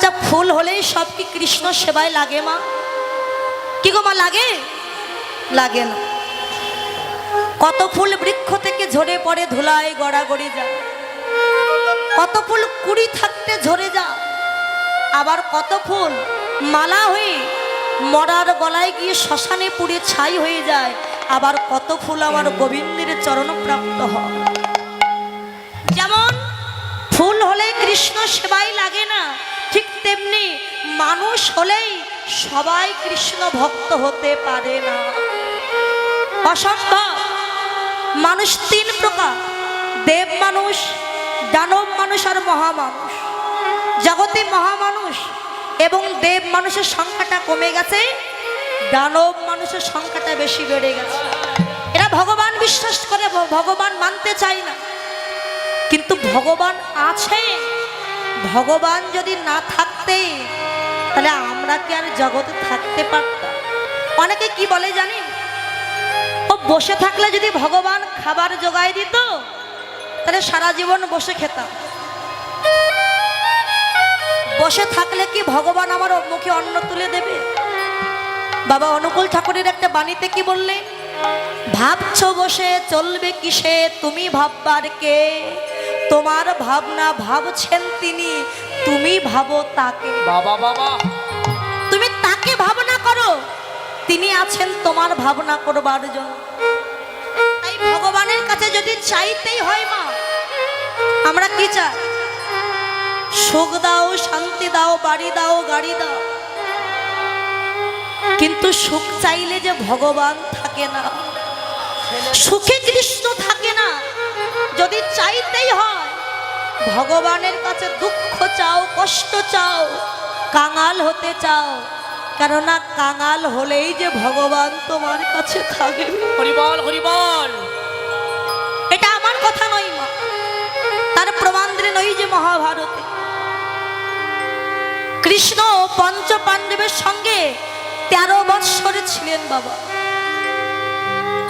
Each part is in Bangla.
আচ্ছা ফুল হলেই সব কি কৃষ্ণ সেবায় লাগে মা? কি গো মা, লাগে? লাগে না। কত ফুল বৃক্ষ থেকে ঝরে পড়ে ধুলায় গড়াগড়ি যায়, কত ফুল কুড়ি থাকতে ঝরে যায়, আবার কত ফুল মালা হয়ে মরার গলায় গিয়ে শ্মশানে পুড়ে ছাই হয়ে যায়, আবার কত ফুল আমার গোবিন্দের চরণ প্রাপ্ত হয়। যেমন ফুল হলে কৃষ্ণ সেবাই লাগে না, ঠিক তেমনি মানুষ হলেই সবাই কৃষ্ণ ভক্ত হতে পারে না, অসম্ভব। মানুষ তিন প্রকার, দেব মানুষ, দানব মানুষ আর মহামানুষ। জগতে মহামানুষ এবং দেব মানুষের সংখ্যাটা কমে গেছে, দানব মানুষের সংখ্যাটা বেশি বেড়ে গেছে। এরা ভগবান বিশ্বাস করে, ভগবান মানতে চায় না, কিন্তু ভগবান আছে। ভগবান যদি না থাকতে তাহলে আমরা কি আর জগতে থাকতে পারতাম? অনেকে কি বলে জানেন, ও বসে থাকলে যদি ভগবান খাবার জোগায় দিত তাহলে সারা জীবন বসে খেতাম। বসে থাকলে কি ভগবান আমার মুখে অন্ন তুলে দেবে? বাবা অনুকূল ঠাকুরের একটা বাণীতে কি বললেন, ভাবছো বসে চলবে কিসে, তুমি ভাববার কে? তোমার ভাবনা ভাবছেন তিনি, তুমি ভাবো তাকে। বাবা বাবা, তুমি তাকে ভাবনা করো, তিনি আছেন তোমার ভাবনা করবার জন্য। তাই ভগবানের কাছে যদি চাইতেই হয় মা, আমরা কি চাই? সুখ দাও, শান্তি দাও, বাড়ি দাও, গাড়ি দাও, কিন্তু সুখ চাইলে যে ভগবান থাকে না, সুখে কৃষ্ণ থাকে না। যদি চাইতেই হয় ভগবানের কাছে দুঃখ চাও, কষ্ট চাও, কাঙাল হতে চাও, কেননা কাঙাল হলেই যে ভগবান তোমার কাছে থাকবে। হরিবল হরিবল। এটা আমার কথা নয় মা, তার প্রমাণ দিলেন ওই যে মহাভারতে কৃষ্ণ পঞ্চ পাণ্ডবের সঙ্গে 13 বৎসর ছিলেন বাবা।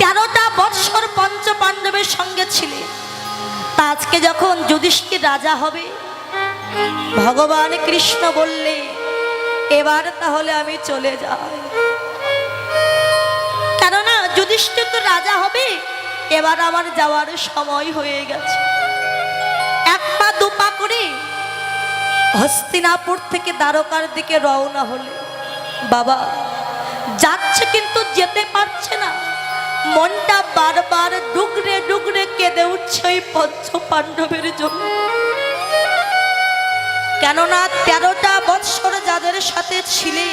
13টা বৎসর পঞ্চ পাণ্ডবের সঙ্গে ছিলেন। তা আজকে যখন যুধিষ্ঠির রাজা হবে, ভগবান কৃষ্ণ বললে এবার তাহলে আমি চলে যাই, কেননা যুধিষ্ঠির তো রাজা হবে, এবার আমার যাওয়ার সময় হয়ে গেছে। এক পা দুপা করে হস্তিনাপুর থেকে দ্বারকার দিকে রওনা হলে বাবা যাচ্ছে কিন্তু যেতে পারছে না, মনটা বারবার ডুগরে ডুগরে কেঁদে উঠছে ওই পঞ্চ পাণ্ডবের জন্য। কেননা 13টা বৎসর যাদের সাথে ছিলে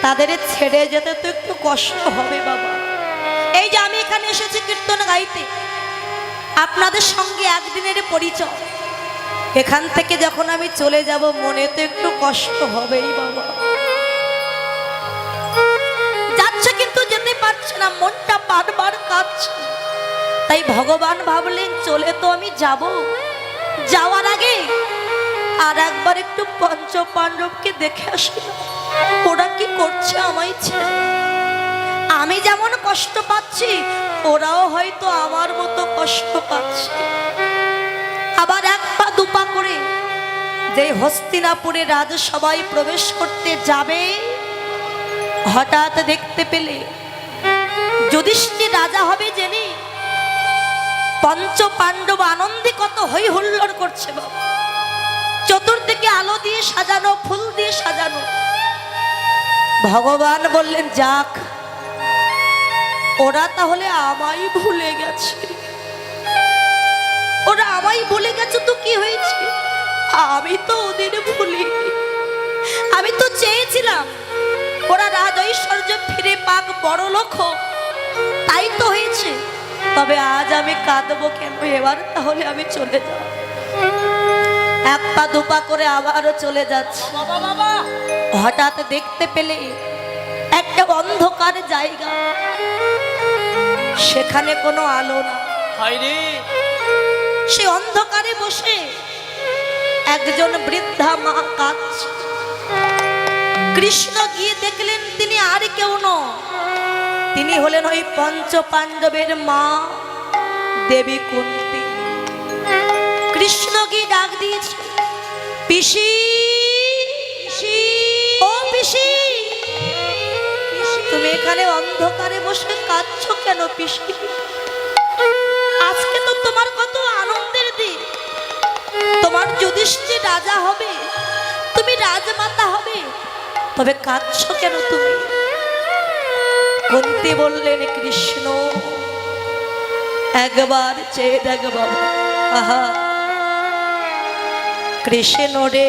তাদের ছেড়ে যেতে তো একটু কষ্ট হবে বাবা। এই যে আমি এখানে এসেছি কীর্তন গাইতে, আপনাদের সঙ্গে একদিনের পরিচয়, এখান থেকে যখন আমি চলে যাব মনে তো একটু কষ্ট হবেই বাবা। যাচ্ছে কিন্তু যেতে পারছে না, মনটা বারবার কাঁদছে। তাই ভগবান ভাবলেন চলে তো আমি যাব, যাওয়ার আগে আর একবার একটু পঞ্চ পাণ্ডবকে দেখে আসি, ওরা কি করছে আমায় ছেড়ে। আমি যেমন কষ্ট পাচ্ছি ওরাও হয়তো আমার মতো কষ্ট পাচ্ছে। আবার এক পা দুপা করে যে হস্তিনাপুরে রাজসভায় প্রবেশ করতে যাবে, হঠাৎ দেখতে পেলে যুধিষ্ঠির রাজা হবে জেনে পঞ্চ পাণ্ডব আনন্দে কত হই হুল্লোড় করছে বাবা। চতুর্দিকে আলো দিয়ে সাজানো, ফুল দিয়ে সাজানো। ভগবান বললেন যাক, ওরা তাহলে আমায় ভুলে গেছে। ওরা আমায় ভুলে গেছে তো কি হয়েছে, আমি তো ওদের ভুলিনি। আমি তো চেয়েছিলাম ওরা রাজ ঐশ্বর্য ফিরে পাক, বড় লোক হোক, তাই তো হয়েছে। তবে আজ আমি কাঁদবো কেন? এবার তাহলে আমি চলে যাব। এক পা দুপা করে আবারও চলে যাচ্ছে। হঠাৎ দেখতে পেলে একটা অন্ধকার জায়গা, সেখানে কোনো আলো না। সে অন্ধকারে বসে একজন বৃদ্ধা মা কাঁদছে। কৃষ্ণ গিয়ে দেখলেন তিনি আর কেউ নন, তিনি হলেন ওই পঞ্চ পাণ্ডবের মা দেবী কুন্তী। কৃষ্ণ গিয়ে ডাক দিয়েছে, পিসি এখানে অন্ধকারে বসে কাঁদছো কেন পিসি? আজকে তো তোমার কত আনন্দের দিন। তোমার যুধিষ্ঠির রাজা হবে, তুমি রাজমাতা হবে, তবে কাঁদছো কেন তুমি? কুন্তী বললেন, কৃষ্ণ একবার চেয়ে দেখ বাবা। আহা কৃষ্ণ রে,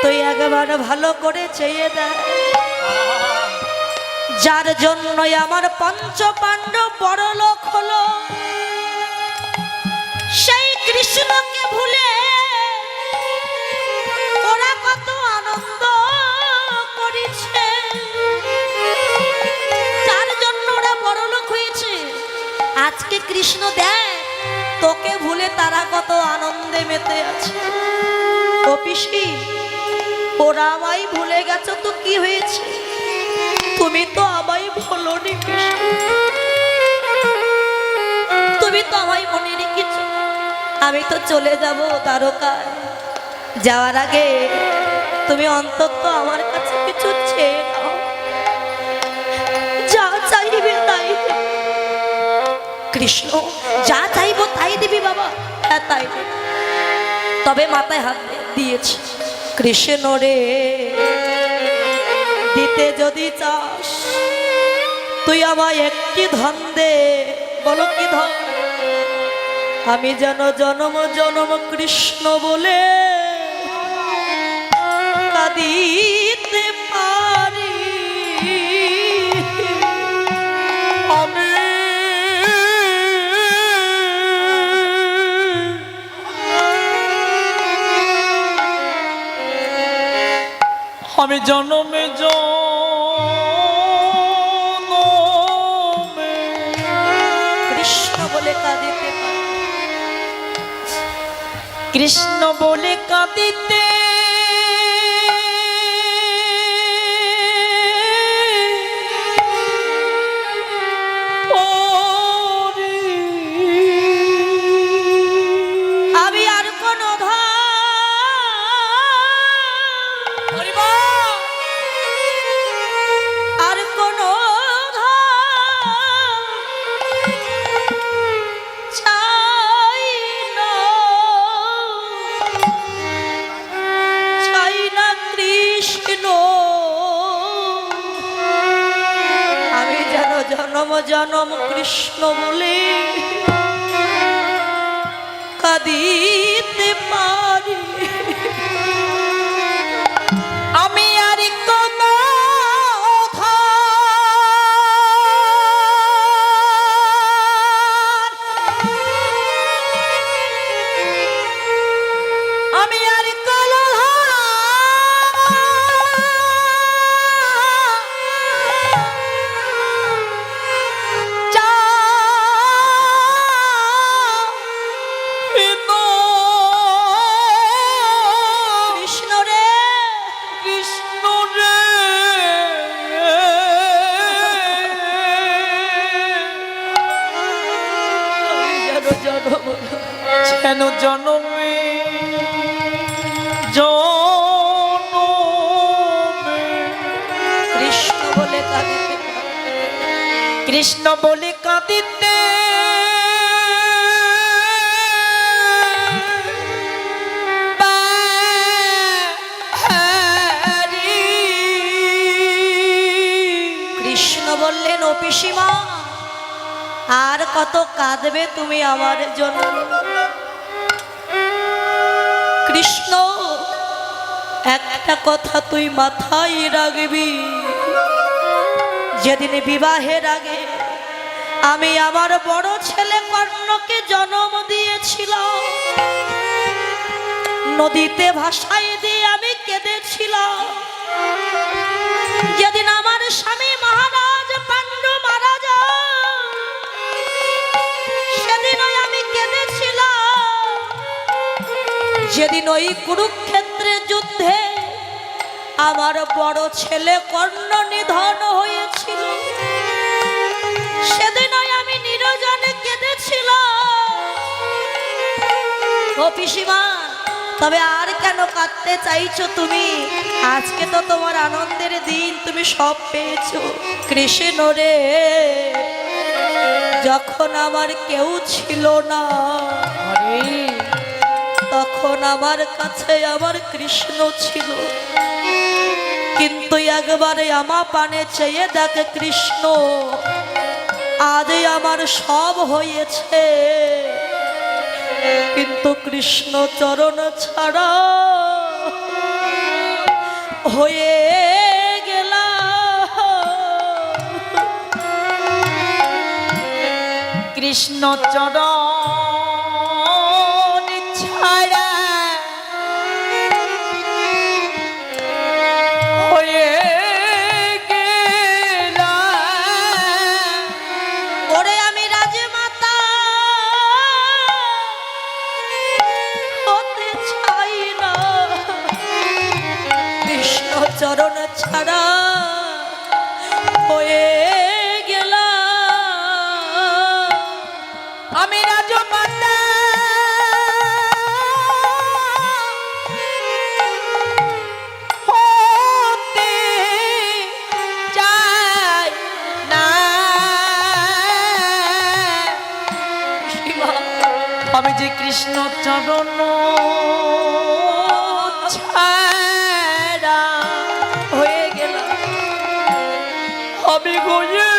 তুই একবার ভালো করে চেয়ে দেখ, যার জন্যই আমার পঞ্চ পাণ্ডব বড় লোক হলো, সেই কৃষ্ণকে ভুলে ওরা কত আনন্দ করেছে, যার জন্য ওরা বড় লোক হয়েছে। আজকে কৃষ্ণ দেখ তোকে ভুলে তারা কত আনন্দে মেতে আছে। ও পিসি, ওরা আমায় ভুলে গেছো তো কি হয়েছে, তুমি তো আমায় ভুলোনি পিসি, তুমি তো আমায় মনে রেখেছো। আমি তো চলে যাব দ্বারকায়, যাওয়ার আগে তুমি অন্তত আমার কাছে কিছু চেয়ে নাও, যা চাইবে তাই। কৃষ্ণ যা চাইবো তাই দিবি বাবা? হ্যাঁ তাই, তবে মাথায় হাত দিয়েছি। কৃষ্ণ রে, দিতে যদি চাস তুই আমায় একটি ধন দে। বলো কি ধন? আমি যেন জনম জনম কৃষ্ণ বলে কাঁদিতে পারি। আমি জনমে জনমে কৃষ্ণ বলে কাঁদিতে পারি। কৃষ্ণ বলে কাঁদিতে আমি আর কোন আর কোন চাই না, চাই না কৃষ্ণ। আমি যেন জনম জনম কৃষ্ণ বলে কাঁদিতে পারি। আমি আর কোন আমি আর কোন কৃষ্ণ রে, কৃষ্ণ রে, যেন জনমে জনমে কৃষ্ণ বলে কাঁদিতে কৃষ্ণ বলে কাঁদিতে পারি। কৃষ্ণ বললেন, ও পিসিমা আর কত কাঁদবে তুমি আমার জন্য? কৃষ্ণ একটা কথা তুই মাথায় রাখবি, যেদিন বিবাহের আগে আমি আমার বড় ছেলে কর্ণকে জন্ম দিয়েছিলাম, নদীতে ভাসাই দিয়ে আমি কেঁদেছিলাম। যেদিন আমার স্বামী মহারাজ পাণ্ডু মারা যায়, সেদিনই আমি কেঁদেছিলাম। যেদিন ওই কুরুক্ষেত্রের যুদ্ধে আমার বড় ছেলে কর্ণ নিধন হয়েছিল, সেদিনই আমি নিরজনে কেঁদেছিলাম। ও পিসিমা, তবে আর কেন কেন কাঁদতে চাইছো তুমি? আজকে তো তোমার আনন্দের দিন, তুমি সব পেয়েছো। কৃষ্ণ রে, যখন আমার কেউ ছিল না তখন আমার কাছে আমার কৃষ্ণ ছিল, কিন্তু একবারে আমার পানে চেয়ে দেখে কৃষ্ণ, আজ আমার সব হয়েছে, কিন্তু কৃষ্ণ চরণ ছাড়া হয়ে গেলাম। কৃষ্ণ চরণ ছাড়া হয়ে গেলাম। ওরে আমি রাজমাতা হতে চাই না, কৃষ্ণ চরণ ছাড়া হয়ে গেলাম। আমি রাজমাতা হতে চাই না। আমি যে কৃষ্ণ চরণ ছাড়া হয়ে গেলাম। আমি হয়ে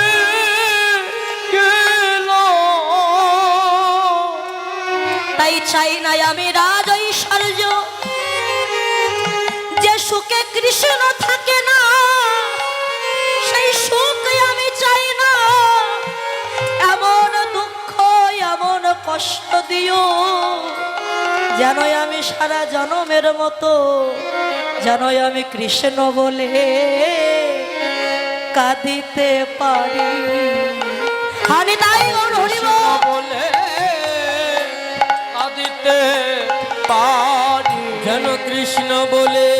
গেলাম। তাই চাই না আমি রাজ ঐশ্বর্য, যে সুখে কৃষ্ণ থাকে না সেই সুখ আমি চাই না। এমন দুঃখ এমন কষ্ট দিও যেন আমি সারা জনমের মতো, যেন আমি কৃষ্ণ বলে কাঁদিতে পারি। আমি তাই গৌর হরিব বলে আদিতে পারি, যেন কৃষ্ণ বলে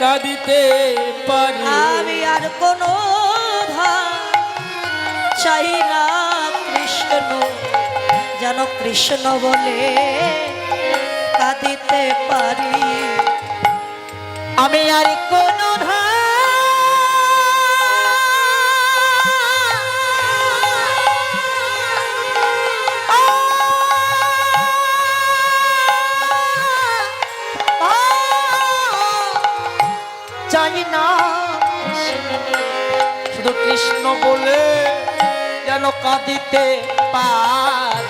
কাঁদিতে পারি। আমি আর কোনো ধার চাই না, কৃষ্ণ যেন কৃষ্ণ বলে কাঁদিতে পারি। আমি আর কোন চাই না, শুধু কৃষ্ণ বলে যেন কাঁদিতে পার।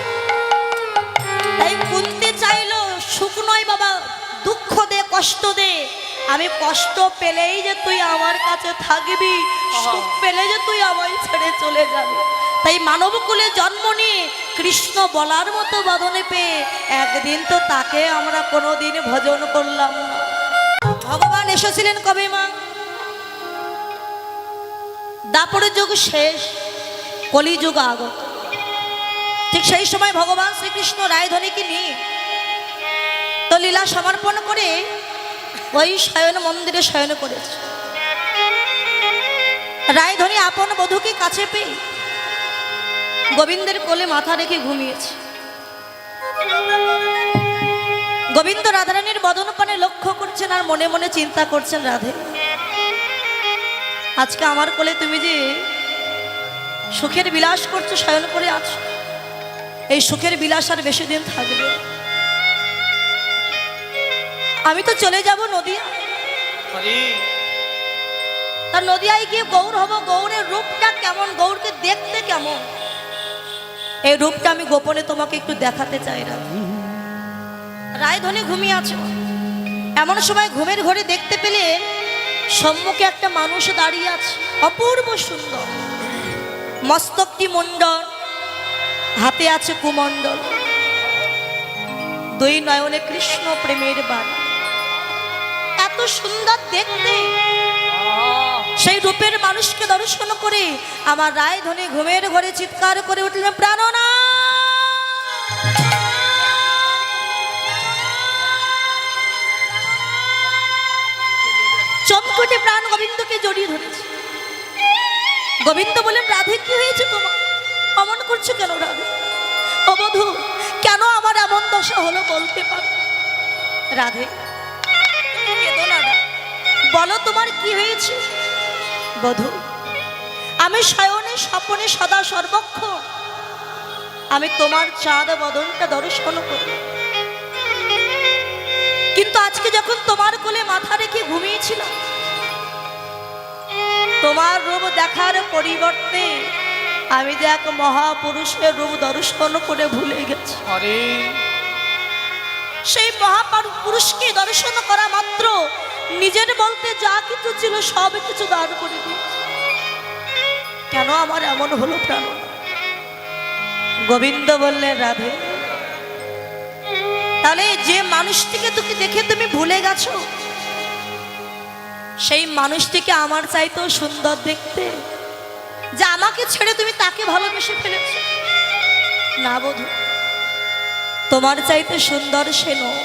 তাই কুন্তি চাইলো সুখ নয় বাবা, দুঃখ দে, কষ্ট দে। আমি কষ্ট পেলেই যে তুই আমার কাছে থাকবি, সুখ পেলে যে তুই আমায় ছেড়ে চলে যাবি। তাই মানব কুলে জন্ম নিয়ে কৃষ্ণ বলার মতো বাঁধনে পেয়ে একদিন তো তাকে আমরা কোনোদিন ভজন করলাম না। ভগবান এসেছিলেন কবে মা? দাপরের যুগ শেষ, কলিযুগ আগত। ঠিক সেই সময় ভগবান শ্রীকৃষ্ণ রায়ধনীকে নিয়ে তো লীলা সমর্পণ করে ওই শয়ন মন্দিরে শয়ন করেছে। রায়ধনী আপন বধূকে কাছে পেয়ে গোবিন্দের কোলে মাথা রেখে ঘুমিয়েছে। গোবিন্দ রাধারানীর বদন পানে লক্ষ্য করছেন আর মনে মনে চিন্তা করছেন, রাধে আজকে আমার কোলে তুমি যে সুখের বিলাস করছো, শয়ন করে আছো, এই সুখের বিলাস আর বেশি দিন থাকবে। আমি তো চলে যাব নদিয়া, তার নদিয়ায় গিয়ে গৌর হব। গৌরের রূপটা কেমন, গৌরকে দেখতে কেমন, এই রূপটা আমি গোপনে তোমাকে একটু দেখাতে চাই। রায়ধনী ঘুমিয়ে আছে। এমন সময় ঘুমের ঘরে দেখতে পেলে সম্মুখে একটা মানুষ দাঁড়িয়ে আছে, অপূর্ব সুন্দর, মস্তকটি মুন্ডন, হাতে আছে কুমণ্ডল, দুই নয়নে কৃষ্ণ প্রেমের বাণ। এত সুন্দর দেখতে, সেই রূপের মানুষকে দর্শন করে আমার রায়ধনী ঘুমের ঘরে চিৎকার করে উঠলেন, প্রাণনা। চমকটে প্রাণ গোবিন্দকে জড়িয়ে ধরেছে। গোবিন্দ বলেন, রাধে কি হয়েছে তোমার, অমন করছো কেন রাধে? ও বধূ, কেন আমার এমন দশা হলো বলতে পারো? রাধে, তুমি কেঁদো না রা। বলো তোমার কি হয়েছে? বধূ, আমি শয়নে স্বপনে সদা সর্বক্ষণ আমি তোমার চাঁদ বদনটা দর্শন করি, কিন্তু আজকে যখন তোমার কোলে মাথা রেখে ঘুমিয়েছিলাম, তোমার রূপ দেখার পরিবর্তে আমি যে এক মহাপুরুষের রূপ দর্শন করে ভুলে গেছি। আরে সেই মহাপুরুষকে দর্শন করা মাত্র নিজের বলতে যা কিছু ছিল সব কিছু দান করে দিয়েছি। কেন আমার এমন হলো প্রাণ? গোবিন্দ বললেন, রাধে, তাহলে যে মানুষটিকে তোকে দেখে তুমি ভুলে গেছো, সেই মানুষটিকে আমার চাইতেও সুন্দর দেখতে, যে আমাকে ছেড়ে তুমি তাকে ভালোবেসে ফেলেছ। না বধূ, তোমার চাইতে সুন্দর সে নয়,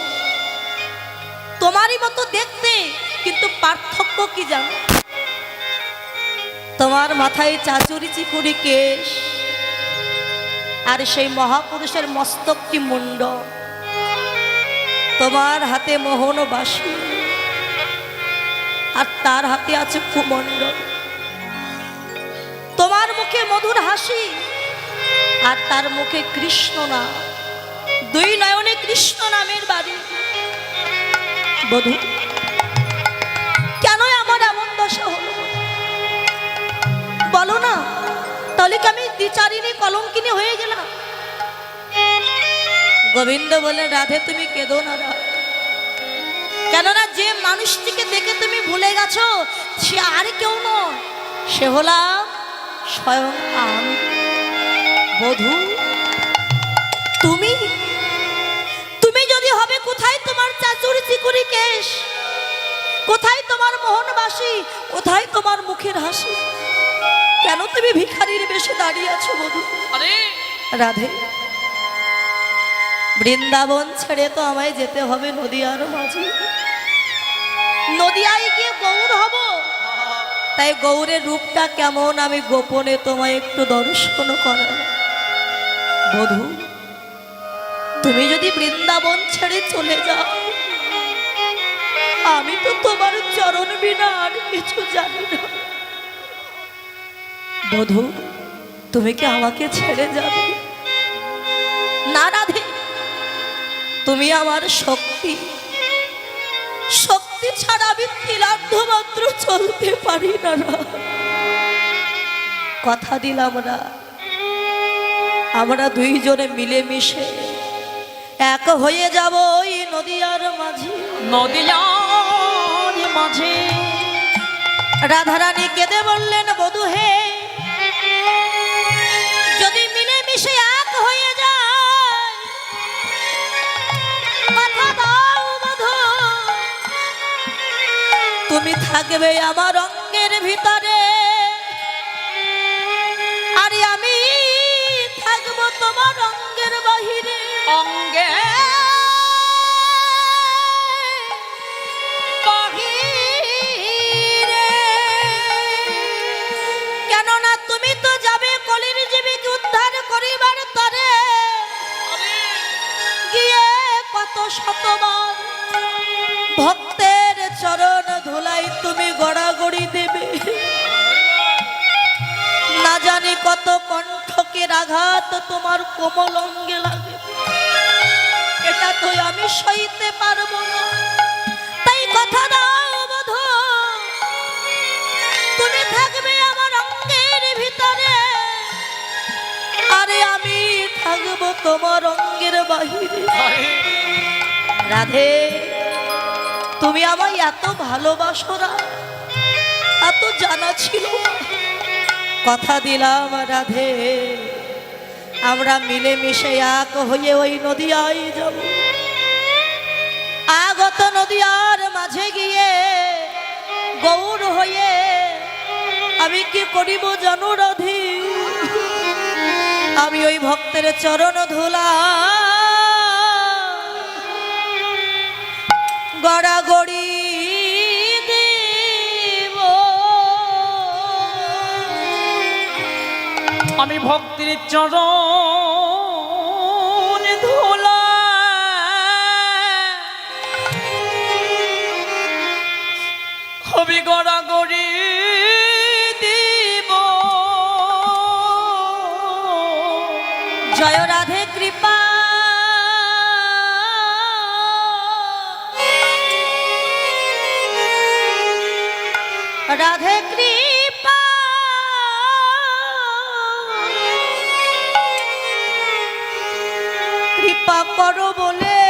তোমারই মতো দেখতে, কিন্তু পার্থক্য কি জানো? তোমার মাথায় চাচুরি চিকুরি কেশ, আর সেই মহাপুরুষের মস্তকটি মুন্ড, তোমার হাতে মোহন বাঁশি, আর তার হাতে আছে কুমণ্ডল। তোমার মুখে মধুর হাসি, আর তার মুখে কৃষ্ণ নাম, দুই নয়নে কৃষ্ণ নামের বাড়ি। বধূ, কেন আমার এমন দশা হলো বলো না? তাহলে কি আমি দ্বিচারিণী কলঙ্কিনী হয়ে গেলাম? গোবিন্দ বলে, রাধে তুমি কেঁদো না রা। কেননা যে মানুষটিকে দেখে তুমি ভুলে গেছো, সে আর কেউ নয়, সে হলাম স্বয়ং আমি। বধূ, তুমি তুমি যদি হবে, কোথায় তোমার চাচুরি চিকুরি কেশ, কোথায় তোমার মোহনবাসী, কোথায় তোমার মুখের হাসি? কেন তুমি ভিখারির বেশে দাঁড়িয়ে আছো বধূ? আরে রাধে, বৃন্দাবন ছেড়ে তো আমায় যেতে হবে নদিয়ার মাঝে, নদিয়ায় গিয়ে গৌর হব। তাই গৌরের রূপটা কেমন আমি গোপনে তোমায় একটু দর্শন করাবো। বধূ, তুমি যদি বৃন্দাবন ছেড়ে চলে যাও, আমি তো তোমার চরণ বিনা আর কিছু জানি না। বধূ, তুমি কি আমাকে ছেড়ে যাবে? না রাধে, তুমি আমার শক্তি, শক্তি ছাড়া আমি তিলার্ধ মাত্র চলতে পারি না। কথা দিলাম না, আমরা দুইজনে মিলেমিশে এক হয়ে যাব ওই নদিয়ার মাঝে। নদিয়ার মাঝে রাধারানী কেঁদে বললেন, বধূ হে, যদি মিলেমিশে এক হয়ে যায়, কথা দাও বধূ, তুমি থাকবে আমার অঙ্গের ভিতরে, আর আমি থাকবো তোমার অঙ্গের বাহিরে। অঙ্গে বাহিরে, কেননা তুমি তো যাবে কলির জীবীকে উদ্ধার করিবার তরে, গিয়ে কত শতবার ভক্তের চরণ ধুলাই তুমি গড়াগড়ি দেবে। না জানি কত কণ্ঠকের আঘাত তোমার কোমল অঙ্গে লাগে, এটা তো আমি সইতে পারবো না। তাই কথা দাও বধূ, তুমি থাকবে আমার অঙ্গের ভিতরে, আরে আমি থাকবো তোমার অঙ্গের বাহিরে। রাধে, তুমি আমায় এত ভালোবাসো না, এত জানা ছিল না। কথা দিলাম রাধে, আমরা মিলেমিশে এক হয়ে ওই নদিয়ায় যাব। আগত নদিয়ার মাঝে গিয়ে গৌর হয়ে আমি কি করিব জানো রাধে? আমি ওই ভক্তের চরণ ধুলা গড়াগড়ি দেব। আমি ভক্তির চরণ ধুলা হবি গড়াগড়ি দিব জয় রাধে কৃপা রাধে কৃপা কৃপা করো বলে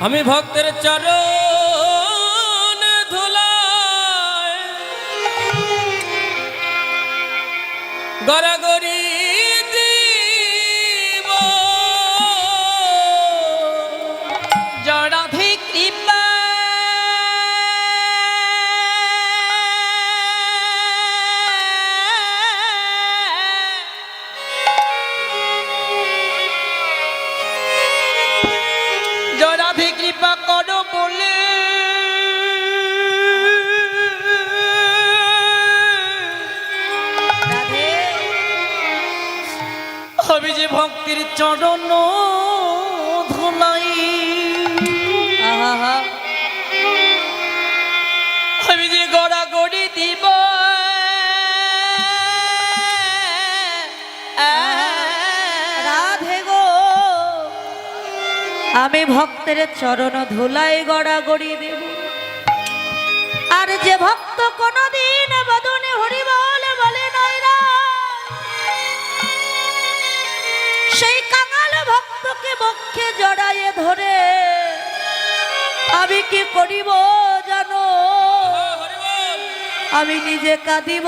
আমি ভক্তের চরণ ধুলায় গড়াগড়ি দিব জড়াধি কৃপা জড়াধি কৃপা করো বলে রাধে আমি যে ভক্তির চরণ ধুলাই আহা আমি যে গড়াগড়ি দিব রাধে গো আমি ভক্তের চরণ ধুলাই গড়াগড়ি দেব আর যে ভক্ত কোনদিন বদনে হরি বলে নাই রা সেই কাঙাল ভক্তকে বক্ষে জড়াইয়ে ধরে আমি কি করিব জানো আমি নিজে কাঁদিব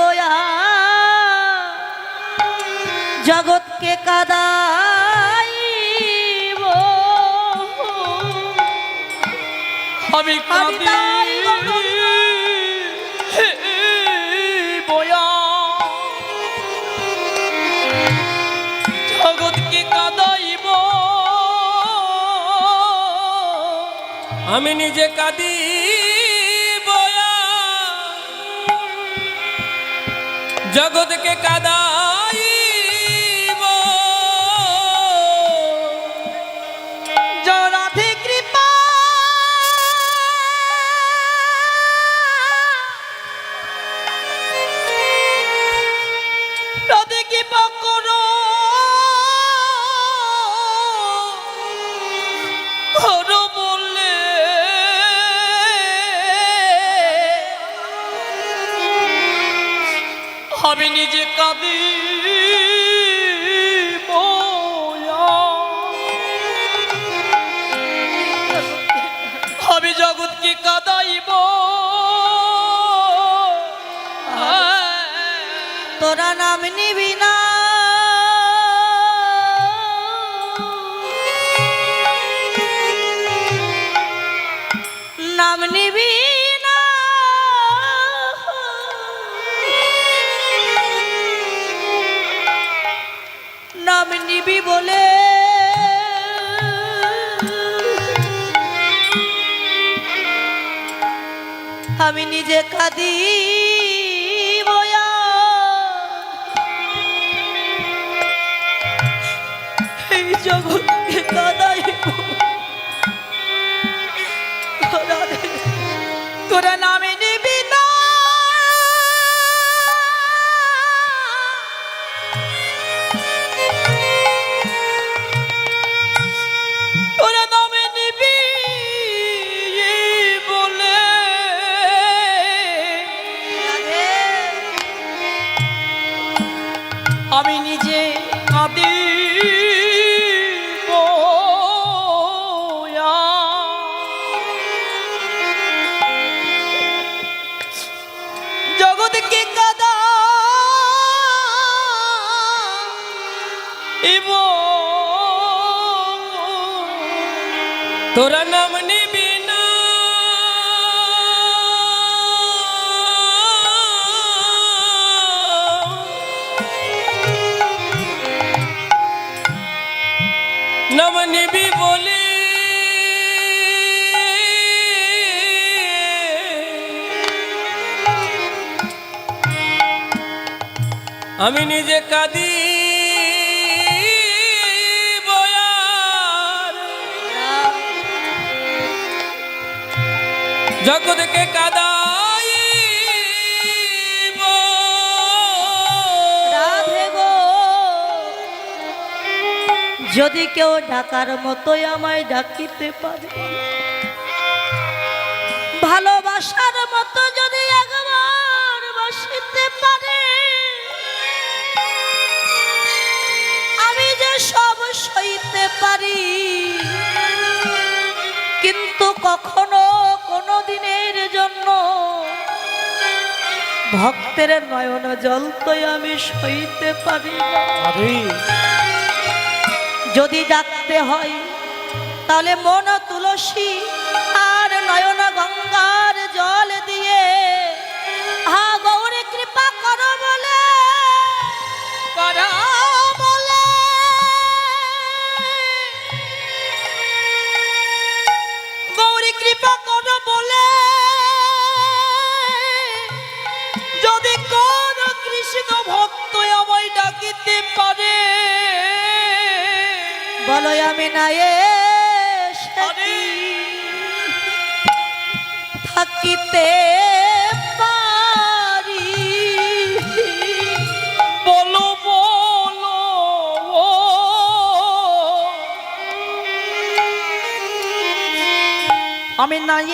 জগৎকে কাঁদাইব আমি আমি তাই গো বয়া জগৎকে কাঁদাইব আমি নিজে কাঁদি জগৎকে কাঁদাইব জরাধে কৃপা রাধে কৃপা করো করো বললে আমি নিজে কাঁদি আমি জগৎকে কাঁদাইব তোরা নাম নিবি না নাম নিবি না নাম নিবি বলে আমি নিজে কাঁদি এই জগৎকে কাঁদাইব তোরা নামে নিবি না তোরা নামে নিবি বলে আমি নিজে কাঁদি জগৎকে কাদা তোরা নাম নিবি না নাম নিবি বলে আমি নিজে কাঁদি জগৎকে কাদাইব। রাধে গো, যদি কেউ ডাকার মতোই আমায় ডাকিতে পারে, ভালোবাসার মতো যদি একবার বাসিতে পারে, আমি যে সব সইতে পারি, কিন্তু কখনো কোনো দিনের জন্য ভক্তের নয়ন জল তো আমি সইতে পারি না। যদি ডাকতে হয় তাহলে মন তুলসী আর নয়ন গঙ্গার জল দিয়ে, হা গৌরী কৃপা করো বলে, করো বলে, গৌরী কৃপা করো বলে, যদি কোন কৃষ্ণ ভক্ত আমায় ডাকিতে পারে, বলো আমি না থাকিতে পারি। বলো বলো আমি নাই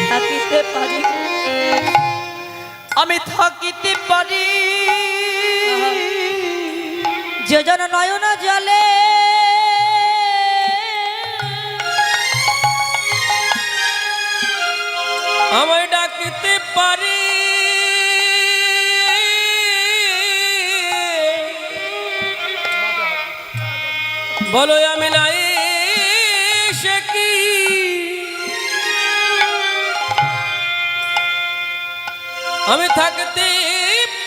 থাকিতে পারি, আমি থাকিতে পারি। যোজন নয়ন জলে আমায় ডাকতে পারি, বলো আমি নাই সে কি। আমি থাকতে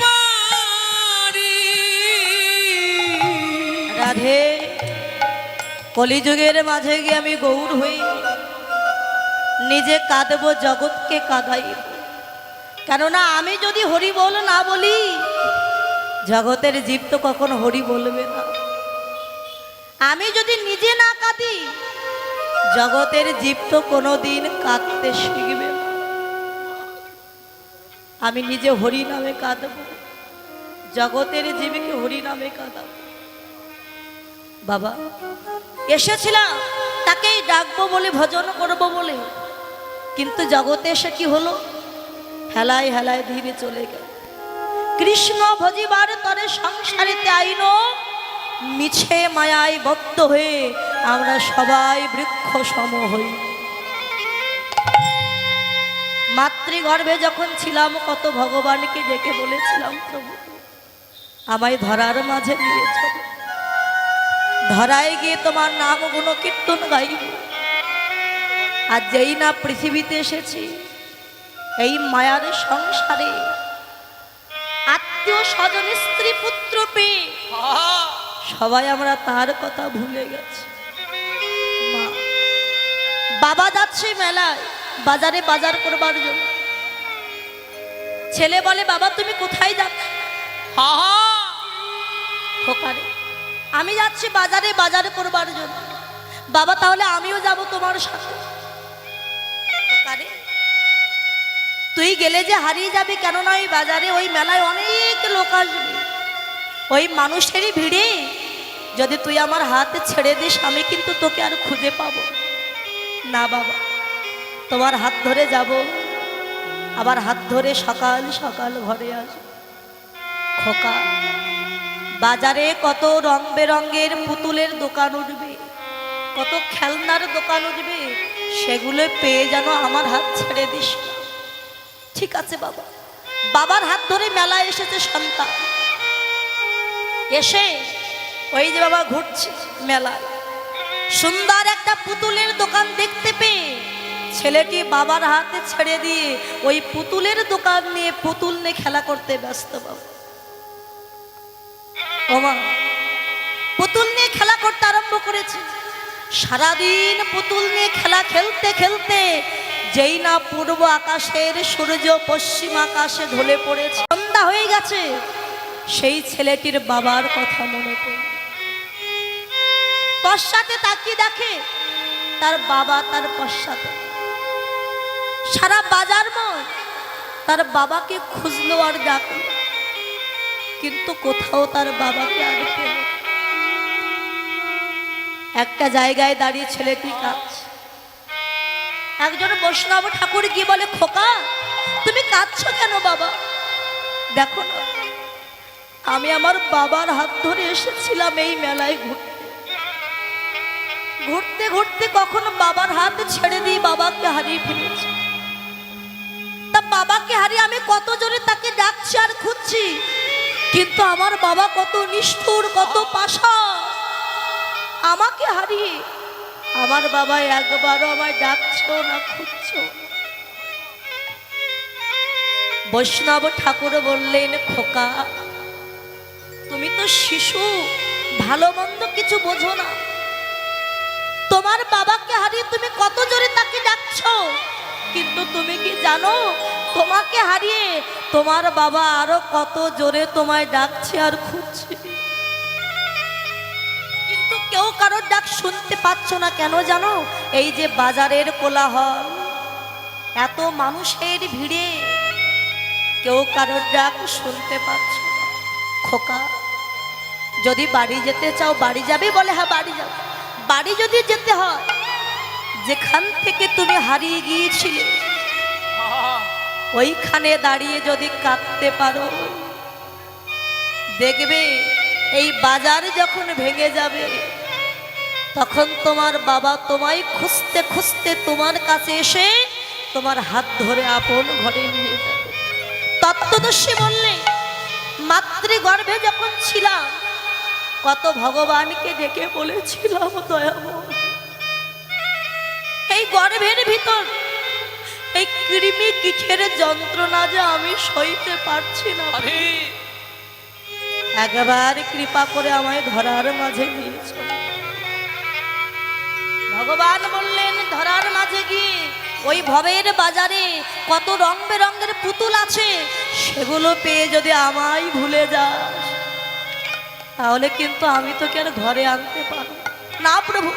পারি। রাধে, কলিযুগের মাঝে গিয়ে আমি গৌর হই, নিজে কাঁদব জগৎকে কাঁদাইব। কেননা আমি যদি হরি বল না বলি, জগতের জীব তো কখনো হরি বলবে না। আমি যদি নিজে না কাঁদি, জগতের জীব তো কোনোদিন কাঁদতে শিখবে না। আমি নিজে হরি নামে কাঁদব, জগতের জীবকে হরি নামে কাঁদাবো। বাবা এসেছিলাম তাকেই ডাকবো বলে, ভজন করব বলে, কিন্তু জগতে এসে কি হলো, হেলায় হেলায় ধীরে চলে গেল। কৃষ্ণ ভজিবার তরে সংসারেতে আইন, মিছে মায়ায় বদ্ধ হয়ে আমরা সবাই বৃক্ষ সম হই। মাতৃগর্ভে যখন ছিলাম কত ভগবানকে ডেকে বলেছিলাম, প্রভু আমায় ধরার মাঝে নিয়ে চলো, ধরায় গিয়ে তোমার নাম গুণ কীর্তন গাইব। আর যেই না পৃথিবীতে এসেছি, এই মায়ার সংসারে আত্মীয় স্বজন স্ত্রী পুত্র পেয়ে সবাই আমরা তার কথা ভুলে গেছি। মা, বাবা যাচ্ছে মেলায় বাজারে বাজার করবার জন্য, ছেলে বলে বাবা তুমি কোথায় যাচ্ছ? খোকারে আমি যাচ্ছি বাজারে বাজার করবার জন্য। বাবা তাহলে আমিও যাব তোমার সাথে। খোকারে তুই গেলে যে হারিয়ে যাবি, কেননা ওই বাজারে ওই মেলায় অনেক লোক আসবে, ওই মানুষেরই ভিড়ে যদি তুই আমার হাত ছেড়ে দিস, আমি কিন্তু তোকে আর খুঁজে পাবো না। বাবা তোমার হাত ধরে যাব, আবার হাত ধরে সকাল সকাল ঘরে আসব। খোকা বাজারে কত রং বেরঙের পুতুলের দোকান উঠবে, কত খেলনার দোকান উঠবে, সেগুলো পেয়ে যেন আমার হাত ছেড়ে দিস। ঠিক আছে বাবা। বাবার হাত ধরে মেলায় এসেছে সন্তান, এসে ওই যে বাবা ঘুরছে মেলায়, সুন্দর একটা পুতুলের দোকান দেখতে পেয়ে ছেলেটি বাবার হাতে ছেড়ে দিয়ে ওই পুতুলের দোকান নিয়ে পুতুল নিয়ে খেলা করতে ব্যস্ত। বাবা ওমা পুতুল নিয়ে খেলা করতে আরম্ভ করেছে। সারাদিন পুতুল নিয়ে খেলা খেলতে খেলতে যেই না পূর্ব আকাশের সূর্য পশ্চিম আকাশে ঢলে পড়েছে, সন্ধ্যা হয়ে গেছে, সেই ছেলেটির বাবার কথা মনে পড়ে। পশ্চাতে তাকিয়ে দেখে তার বাবা তার পশ্চাতে। সারা বাজার ময় তার বাবাকে খুঁজলো আর ডাকলো, কিন্তু কোথাও তার বাবাকে আর পেল না। একটা জায়গায় দাঁড়িয়ে ছেলেটি কাঁদছে। একজন বৈষ্ণব ঠাকুর গিয়ে বলে, খোকা তুমি কাঁদছো কেন বাবা? দেখো না, আমি আমার বাবার হাত ধরে এসেছিলাম এই মেলায় ঘুরতে ঘুরতে ঘুরতে, কখনো বাবার হাত ছেড়ে দিয়ে বাবাকে হারিয়ে ফেলেছি। তা বাবাকে হারিয়ে আমি কত জোরে তাকে ডাকছি আর খুঁজছি, কিন্তু আমার বাবা কত নিষ্ঠুর, কত পাষা। আমাকে হারিয়ে আমার বাবা একবারও আমায় ডাকছো না, খুঁজছো। বৈষ্ণব ঠাকুর বললেন, খোকা তুমি তো শিশু, ভালো মন্দ কিছু বোঝো না। তোমার বাবাকে হারিয়ে তুমি কত জোরে তাকে ডাকছো, কিন্তু তুমি কি জানো তোমাকে হারিয়ে তোমার বাবা আরো কত জোরে তোমায় ডাকছে আর খুঁজছে, কিন্তু কেউ কারোর ডাক শুনতে পাচ্ছ না। কেন জানো? এই যে বাজারের কোলাহল, এত মানুষের ভিড়ে কেউ কারোর ডাক শুনতে পাচ্ছ না। খোকা যদি বাড়ি যেতে চাও বাড়ি যাবে? বলে হ্যাঁ বাড়ি যাও। বাড়ি যদি যেতে হয়, যেখান থেকে তুমি হারিয়ে গিয়েছিলে ওইখানে দাঁড়িয়ে যদি কাঁদতে পারো, দেখবে এই বাজার যখন ভেঙে যাবে তখন তোমার বাবা তোমায় খুঁজতে খুঁজতে তোমার কাছে এসে তোমার হাত ধরে আপন ঘরে নিয়ে যাবে। তত্ত্বদর্শী বললে, মাতৃগর্ভে যখন ছিলাম কত ভগবানকে ডেকে বলেছিলাম, দয়াময় এই গর্ভের ভিতর এই কৃমি কিখের যন্ত্রণা যে আমি সইতে পারছি না, একবার কৃপা করে আমায় ধরার মাঝে নিয়েছ। ভগবান বললেন, ধরার মাঝে গিয়ে ওই ভবের বাজারে কত রং বেরঙের পুতুল আছে, সেগুলো পেয়ে যদি আমায় ভুলে যাস তাহলে কিন্তু আমি তোকে আর ঘরে আনতে পারবো না। প্রভু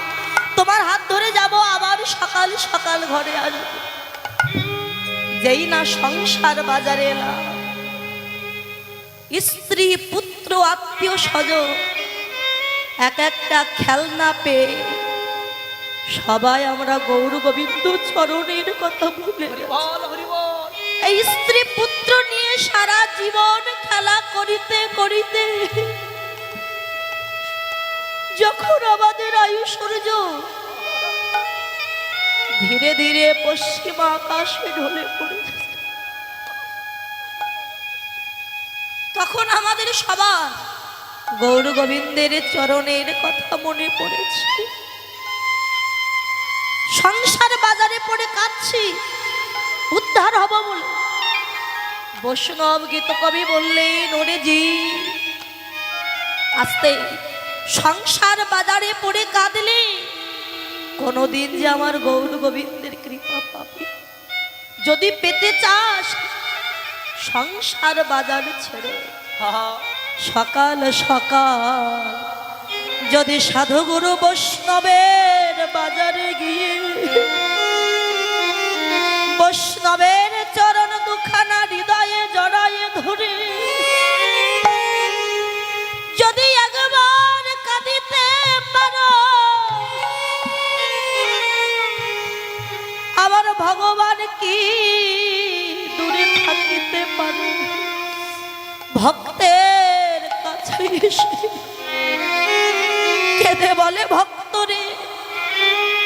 তোমার হাত ধরে যাব, আবার সকাল সকাল ঘরে আসবো। যেই না সংসার বাজারে এলাম, স্ত্রী পুত্র আত্মীয় স্বজন এক একটা খেলনা পেয়ে সবাই আমরা গৌর গোবিন্দ চরণের কথা ভুলে এই স্ত্রী পুত্র নিয়ে সারা জীবন খেলা করিতে করিতে যখন আমাদের আয়ু সূর্য ধীরে ধীরে পশ্চিম আকাশে ঢলে পড়ে, তখন আমাদের সবার গৌর গোবিন্দের চরণের কথা মনে পড়েছে। সংসার বাজারে পড়ে কাঁদছি, উদ্ধার হব বলে। বৈষ্ণব গীত কবি বললেন, ওরে জি আস্তে, সংসার বাজারে পড়ে কাঁদলে কোনদিন যে আমার গৌর গোবিন্দের কৃপা পাবি। যদি পেতে চাস সংসার বাজার ছেড়ে সকাল সকাল যদি সাধুগুরু বৈষ্ণবের বাজারে গিয়ে বৈষ্ণবের চরণ দুখানা হৃদয়ে জড়ায়ে ধরে যদি একবার কাঁদিতে পারো, আমার ভগবান কি দূরে থাকিতে পারে। ভক্তের কাছে এসে কেঁদে বলে, ভক্ত রে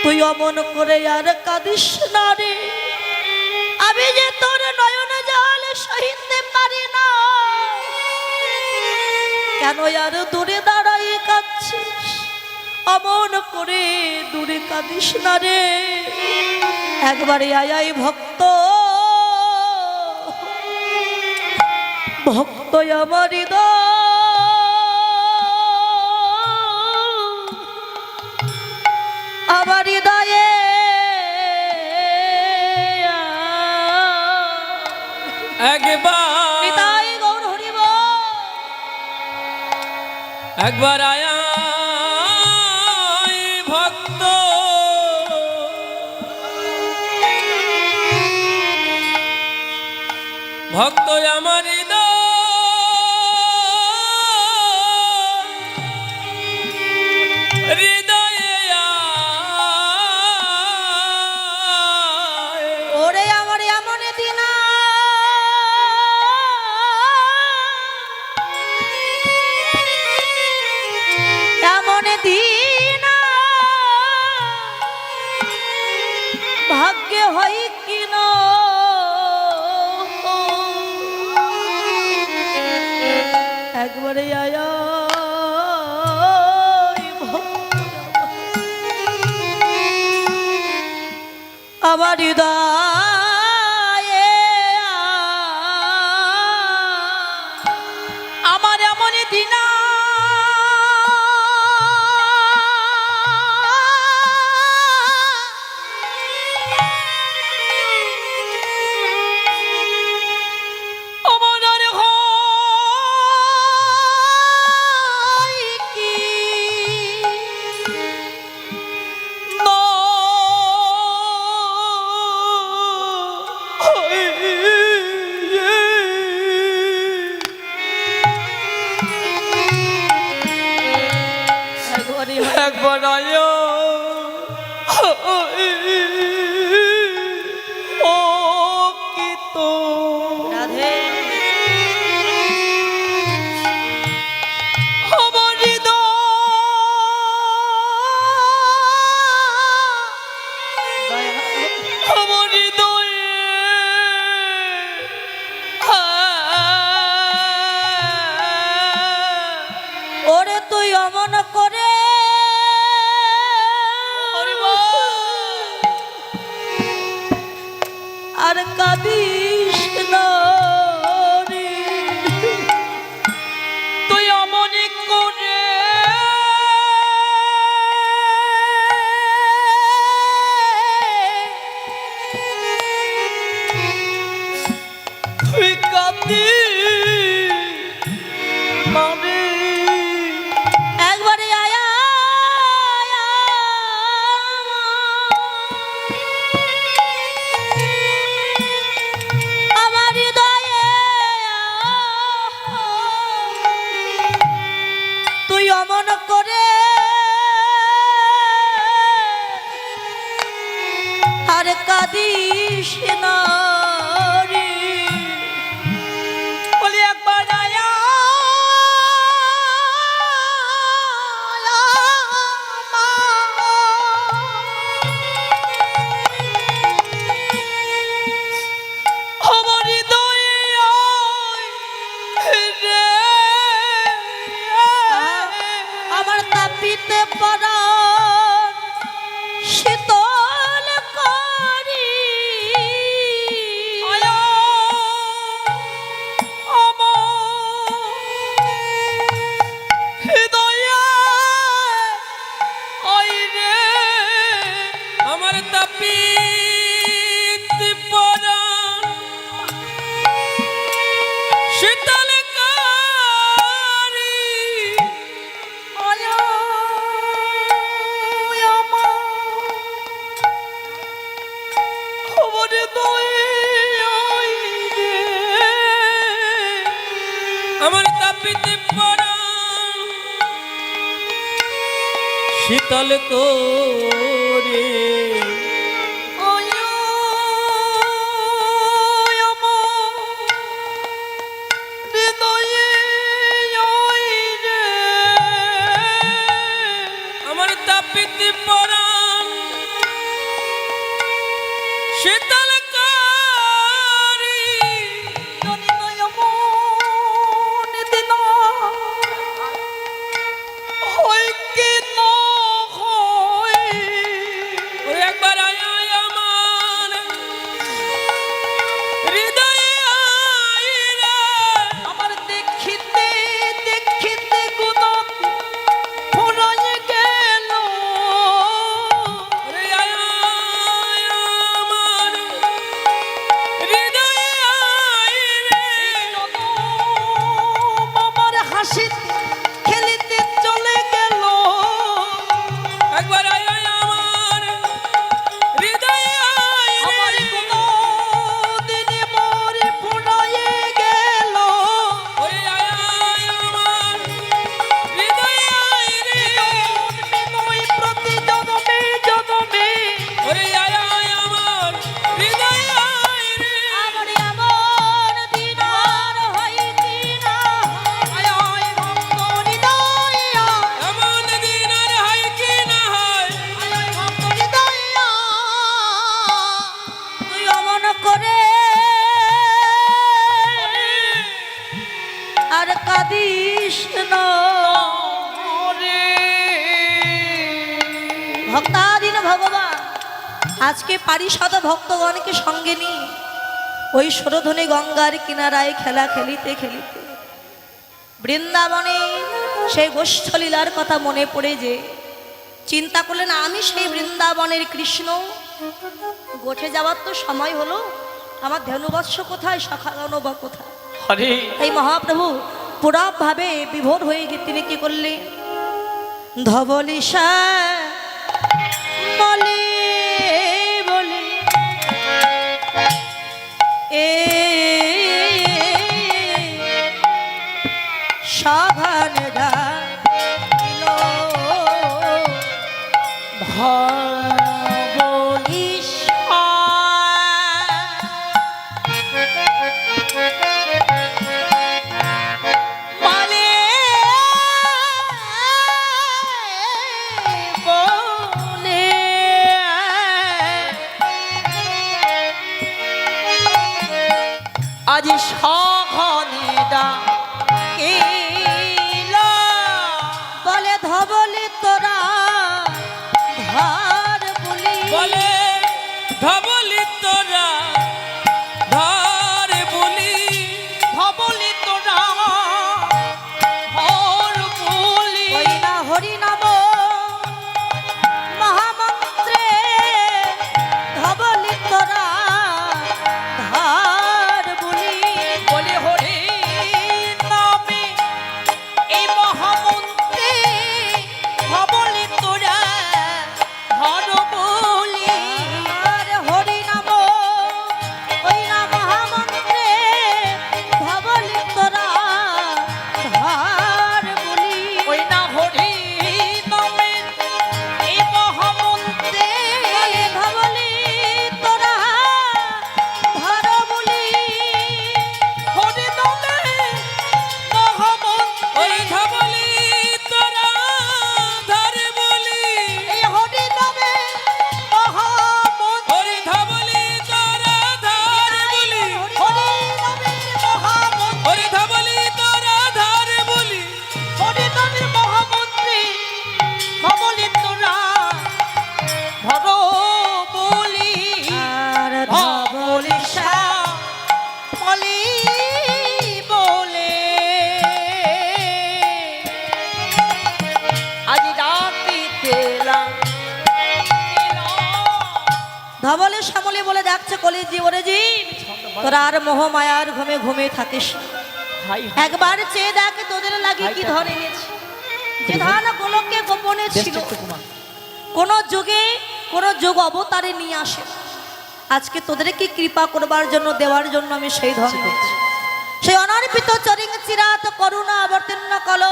তুই অমন করে আর কাঁদিস না রে, আমি যে তোর নয়ন জল সহিতে পারি না, কেন আর দূরে দাঁড়াই কাঁদছিস, অমন করে দূরে কাঁদিস না রে, একবারে আয় ভক্ত, ভক্ত আমার হৃদয় আমার হৃদয়ে একবার হৃদয় গৌর হরিব একবার আয়া ভক্ত আমার হৃদয়ে আয়। ওরে আমার এমন দিন এমন দিন ভাগ্যে হয় কিনা একবারে আয়া আমার হৃদয়ে আমার এমন দিন আমার আর হয় কি না একবার আয়ো ও কি তো রাধে আমার হৃদয় আমার হৃদয়ে ওরে তুই অমন করে আর কাঁদিস না রে। তুই অমনি করে তুই কাঁদি মানে একবারে আয়া আমার হৃদয়ে তুই অমন করে আর কাঁদিস না রে। বলি একবার আয়া আমার হৃদয়ে আয় রে। আমার তাপিতে পরাণ শীতল করি আয়া আমার হৃদয়ে আয় রে। আমার তাপিত পরাণ শীতল করি আয়া আমার হৃদয়ে আয় রে। আমার তাপিত পরাণ শীতল করে আমার তাপিত পরাণ শীতল করি ওরে একবার আর কাঁদিস না। ভক্তাধীন ভগবান আজকে পারিষদ ভক্তগণকে সঙ্গে নিয়ে ওই সরোধনী গঙ্গার কিনারায় খেলা খেলিতে খেলিতে বৃন্দাবনে সেই গোষ্ঠলীলার কথা মনে পড়ে যে চিন্তা করলেন আমি সেই বৃন্দাবনের কৃষ্ণ, গোঠে যাওয়ার তো সময় হলো, আমার ধনুবৎস কোথায়, সখাগণ বা কোথায়? হরে এই মহাপ্রভু পুরাভাবে বিভোর হয়ে গিয়ে তিনি কি করলেন, ধবলিশা বলে বলে এ সাভান ডাকিল ধবলিশা। বলে বলে আজ সঘনে ডাকিল বলে ধবলি তোরা ধার বলি বলে ধবলি তোরা ধর বলি ভবলি তোরা হর বলি ওই না হরি নাম মহামন্ত্রে ধবলি তোরা ধার বলি বলে হরে নামে এই মহামন্ত্রে ভবলি তোরা হর বলি আর হরি নাম ওই না মহামন্ত্রে ধবলি তোরা ধার বলি ওই না হরি নামে এই মহামন্ত্রে ধবলি তোরা ধার বলি হরি নামে মহামন্ত্রে ওই ধবলি তোরা ধর বলি এই হরি নামে মহামন্ত্রে হরি ধবলি তোরা ধর বলি হরি নামে মহামন্ত্রে হরি ধবলি তোরা ধর বলি হরি নামে মহামন্ত্রে ভবলি তোরা ভর বলি আর ধবলিশা বলি বলে আজ রাতিতে ধবলে শ্যামলে বলে ডাকছে কলিজি ওরে জি তোরা আর মোহ মায়ার ঘুমে ঘুমে থাকিস না। একবার চেয়ে দেখ তোদের লাগে কি ধন এনেছে, যে ধান গোলকে গোপনে ছিল কোন যুগে কোন যুগ অবতারে নিয়ে আসে, আজকে তোদের কি কৃপা করবার জন্য দেওয়ার জন্য আমি সেই ধন করছি। সেই অনর্পিত চরিং চিরাত করুণা অবতীর্ণ কল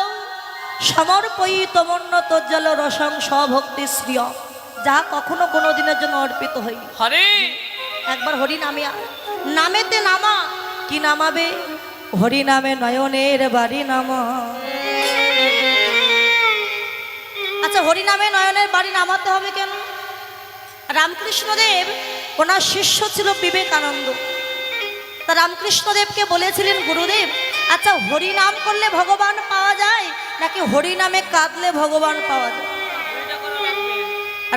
সমর্পয়িত মন্য তোজ্জল রসং স্বভক্তি শ্রিয়, যা কখনো কোনো দিনের জন্য অর্পিত হয়নি। হরে একবার হরি নামে নামেতে নামা, কি নামাবে, হরি নামে নয়নের বাড়ি নামা। আচ্ছা হরি নামে নয়নের বাড়ি নামাতে হবে কেন? রামকৃষ্ণদেব ওনার শিষ্য ছিল বিবেকানন্দ, তা রামকৃষ্ণদেবকে বলেছিলেন গুরুদেব আচ্ছা হরি নাম করলে ভগবান পাওয়া যায় নাকি হরি নামে কাঁদলে ভগবান পাওয়া যায়?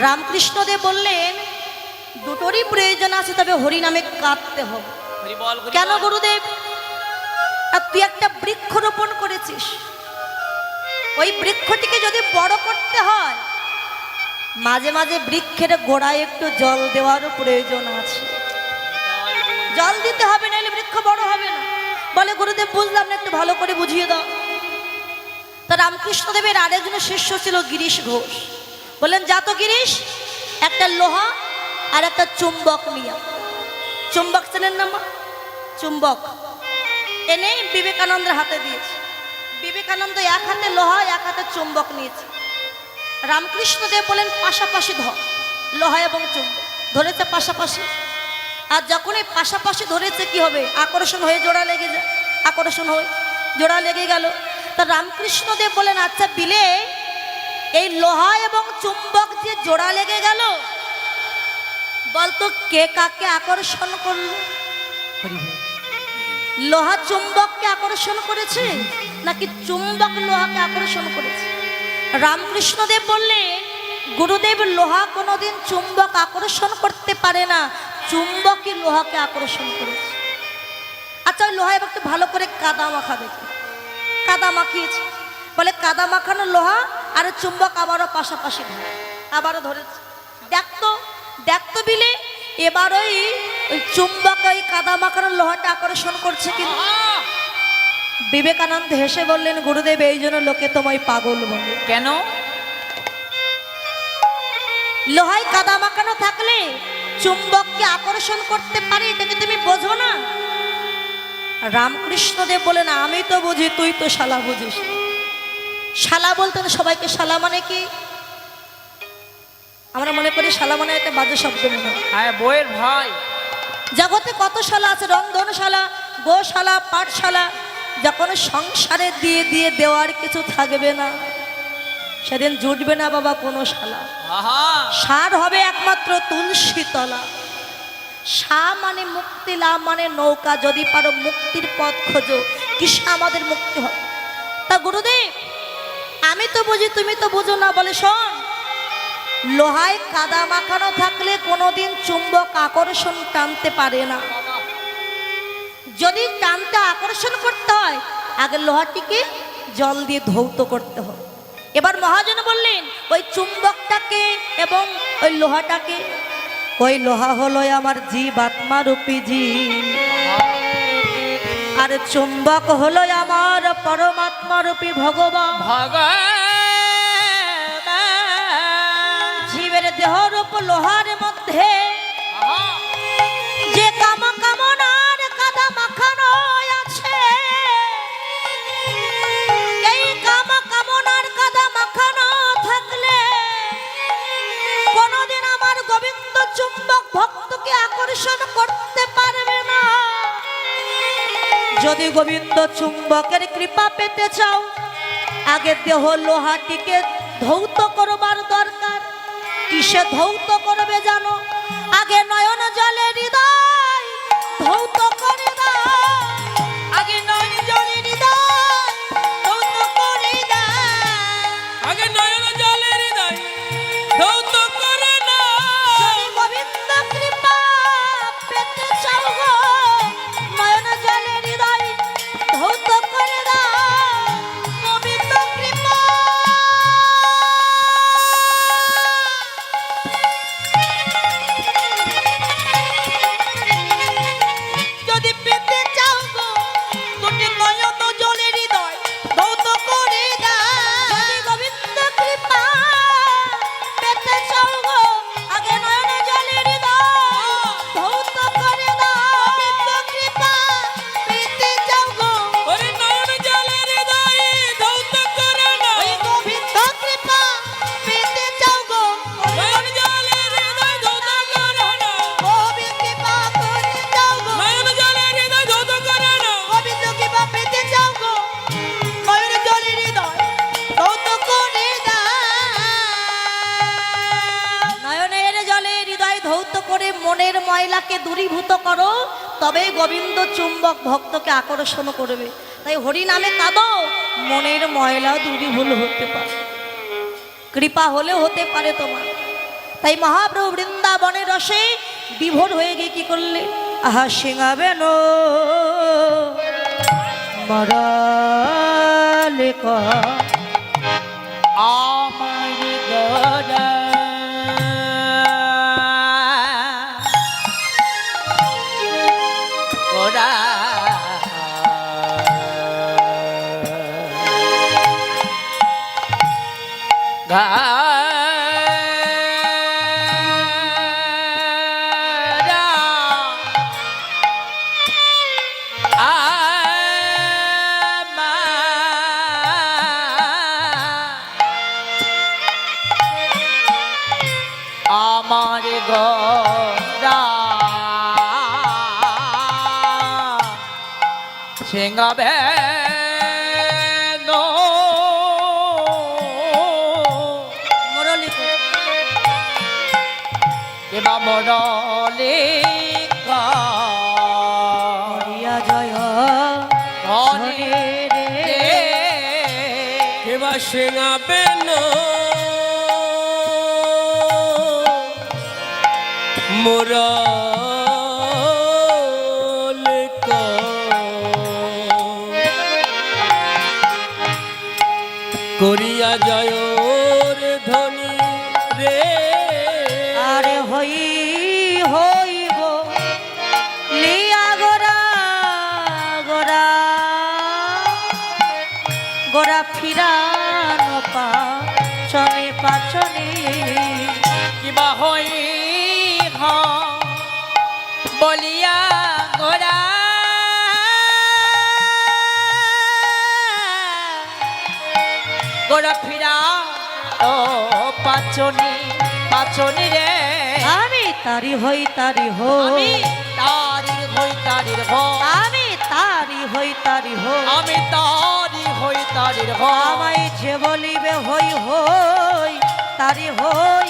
রামকৃষ্ণদেব বললেন দুটোরই প্রয়োজন আছে, তবে হরি নামে কাঁদতে হবে। কেন গুরুদেব? আর তুই একটা বৃক্ষ রোপণ করেছিস, ওই বৃক্ষটিকে যদি বড় করতে হয় মাঝে মাঝে বৃক্ষের গোড়ায় একটু জল দেওয়ারও প্রয়োজন আছে, জল দিতে হবে নাহলে বৃক্ষ বড় হবে না। বলে গুরুদেব বুঝলাম না, একটু ভালো করে বুঝিয়ে দাও। তা রামকৃষ্ণদেবের আরেকজন শিষ্য ছিল গিরিশ ঘোষ, বললেন যা তো গিরিশ একটা লোহা আর একটা চুম্বক নিয়ে, চুম্বক চেনেন না মা, চুম্বক এনে বিবেকানন্দের হাতে দিয়েছে। বিবেকানন্দ এক হাতে লোহা এক হাতে চুম্বক নিয়েছে। রামকৃষ্ণদেব বলেন পাশাপাশি ধর, লোহা এবং চুম্বক ধরেছে পাশাপাশি। আর যখন এই পাশাপাশি ধরেছে কি হবে, আকর্ষণ হয়ে জোড়া লেগে যায়, আকর্ষণ হয়ে জোড়া লেগে গেল। তা রামকৃষ্ণদেব বলেন আচ্ছা বিলে এই লোহা এবং চুম্বক যে জোড়া লেগে গেল বলতো কে কাকে আকর্ষণ করলো? লোহা চুম্বককে আকর্ষণ করেছে নাকি চুম্বক লোহাকে আকর্ষণ করেছে? রামকৃষ্ণদেব বললেন, গুরুদেব, লোহা কোনোদিন চুম্বক আকর্ষণ করতে পারে না, চুম্বকই লোহাকে আকর্ষণ করেছে। আচ্ছা, ওই লোহা এবার একটু ভালো করে কাদা মাখা দেখে, কাদা মাখিয়েছে, বলে কাদা মাখানো লোহা আর চুম্বক আবারও পাশাপাশি ধরে, আবারও ধরেছে। দেখতো দেখতো বিলে এবার ওই চুম্বক ওই কাদা মাখানো লোহাটা আকর্ষণ করছে। কিন্তু বিবেকানন্দ হেসে বললেন, গুরুদেব, এই জন্য লোকে তোমায় পাগল বলে। কেন? লোহায় কাদা মাখানো থাকলে চুম্বককে আকর্ষণ করতে পারে, এটাকে তুমি বোঝো না? রামকৃষ্ণদেব বলেন, আমি তো বুঝি, তুই তো শালা বুঝিস। শালা বলতেন সবাইকে, শালা মানে কি? আমরা মনে করি শালা মানে একটা বাজে শব্দ মনে হয়। হ্যাঁ, বইয়ের ভাই। জগতে কত শালা আছে, রন্ধনশালা, গোশালা, পাঠশালা। যখন সংসারে দিয়ে দিয়ে দেওয়ার কিছু থাকবে না, সেদিন জুটবে না বাবা কোনো শালা। সার হবে একমাত্র তুলসী তলা। সা মানে মুক্তি, লা মানে নৌকা। যদি পারো মুক্তির পথ খোঁজো, কিসে আমাদের মুক্তি হবে? তা গুরুদেব, আমি তো বুঝি, তুমি তো বুঝো না। বলে, শোন, লোহায় কাদা মাখানো থাকলে কোনোদিন চুম্বক আকর্ষণ টানতে পারে না। যদি টানতে আকর্ষণ করতে হয়, আগে লোহাটিকে জল দিয়ে ধৌত করতে হয়। এবার মহাজন বললেন, ওই চুম্বকটাকে এবং ওই লোহাটাকে, ওই লোহা হলো আমার জীবাত্মা রূপী জীব, আর চুম্বক হলো আমার পরমাত্মা রূপী ভগবান। জীবের দেহরূপ লোহার মধ্যে যে কামনার কাদা মাখানো আছে, এই কামনার কাদা মাখানো থাকলে কোনদিন আমার গোবিন্দ চুম্বক ভক্তকে আকর্ষণ করতে পারবে না। যদি গোবিন্দ চুম্বকের কৃপা পেতে চাও, আগে দেহ লোহাটিকে ধৌত করবার দরকার। কিসে ধৌত করবে জানো? আগে নয়ন জলে হৃদয় ধৌত করে দাও। আগে নয়ন জলে হৃদয় ধৌত করে দাও। আগে নয়ন জলে হৃদয় ধৌত করে না। যদি গোবিন্দ কৃপা পেতে চাও গো, নয়ন জলে হৃদয় ধৌত করে দাও। গোবিন্দ কৃপা যদি পেতে চাও গো, দুটি নয়ন জলে হৃদয় ধৌত করে দাও। যদি গোবিন্দ কৃপা পেতে চাও গো, আগে নয়ন জলে হৃদয় ধৌত করে দাও। গোবিন্দ কৃপা পেতে চাও গো, ওরে নয়ন জলে হৃদয় ধৌত করে না। ওই গোবিন্দ কৃপা পেতে চাও গো, নয়ন জলে হৃদয় ধৌত করে না। গোবিন্দ কৃপা পেতে চাও গো, নয়ন জলে হৃদয় ধৌত করে না। গোবিন্দ কৃপা পেতে চাও গো, নয়ন জলে হৃদয় ধৌত করে দাও। নয়নের জলে হৃদয় ধৌত করে মনের ময়লাকে দূরীভূত করো, তবে গোবিন্দ চুম্বক ভক্তকে আকর্ষণ করবে। তাই হরি নামে কাঁদো, মনের ময়লা দূরীভূত হতে পারে, কৃপা হলে হতে পারে তোমার। তাই মহাপ্রভু বৃন্দাবনের রসে বিভোর হয়ে গিয়ে কি করলে? আহা সিঙাবেন মরালে আমার গড়া গড়া ঘাড়া আমার গড়া সিংহাবে মরলি এবা মরলে হরিয়া জয় পাচনে রে কেবা সিঙাবে না মোরা করিয়া জয় রে ধনী রে আরে হইব লিয়া গোরা গোরা গোরা ফিরানো পাচনে পাচনে কিবা হই বলিয়া গোরা গোরা ফিরা ও পাচনি পাচনি রে আমি তারি হই আমি তারির হই তারির হ আমি তারি হই আমি তারি হই তারির হ আমায় যে বলিবে হই তারি হই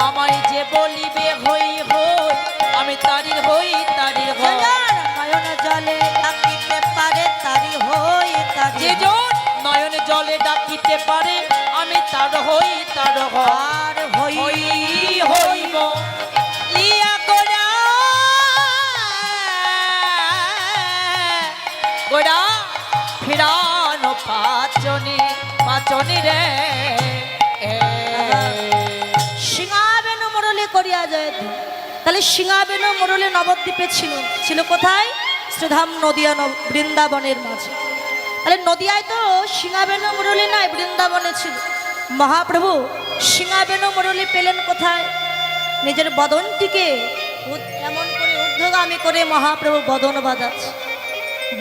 আমায় যে বলিবে হই আমি তারির হই তারির হ নয়ন জলে ডাকিতে পারে তারি হই যে জন নয়ন জলে ডাকিতে পারে আমি তার হই তার হ আর হই হইব লিয়া গোরা গোরা ফিরানো পাচনি পাচনি রে সিংহাবেন মুরলি করিয়া যায় তাহলে সিংহাবেন মুরলি নবদ্বীপে ছিল কোথায় শ্রীধাম নদিয়া বৃন্দাবনের মাঝে তাহলে নদিয়ায় তো সিংহাবেন মুরলি নাই বৃন্দাবনে ছিল মহাপ্রভু সিংহাবেন মুরলি পেলেন কোথায় নিজের বদনটিকে এমন করে ঊর্ধ্বগামী করে মহাপ্রভু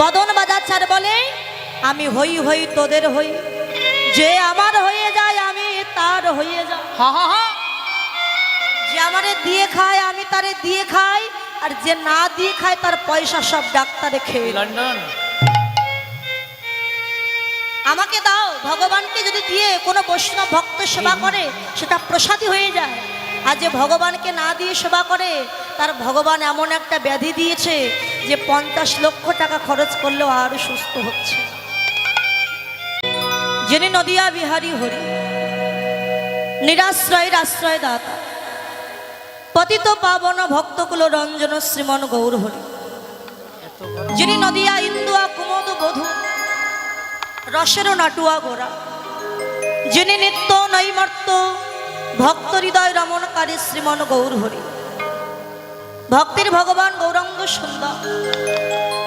বদন বাজাচ্ছে আর বলে আমি হই তোদের হই যে আমার হয়ে যায় আমি তার হয়ে যাই হা হা হা যে আমারে দিয়ে খায় আমি তারে দিয়ে খাই আর যে না দিয়ে খায় তার পয়সা সব ডাক্তারে খেয়ে লন্ডন আমাকে দাও ভগবানকে যদি দিয়ে কোনো বৈষ্ণব ভক্ত সেবা করে সেটা প্রসাদী হয়ে যায় আর যে ভগবানকে না দিয়ে সেবা করে তার ভগবান এমন একটা ব্যাধি দিয়েছে যে 50 লক্ষ টাকা খরচ করলেও আরো সুস্থ হচ্ছে যিনি নদিয়া বিহারী হরি নিরাশ্রয়ের আশ্রয় দাতা পতিত পাবন ভক্তকুল রঞ্জন শ্রীমন গৌর হরি যিনি নদিয়া ইন্দুয়া কুমদ বধূ রসের নাটুয়া গোরা যিনি নিত্য নৈমর্ত ভক্ত হৃদয় রমণকারী শ্রীমন গৌর হরি ভক্তির ভগবান গৌরাঙ্গ সুন্দর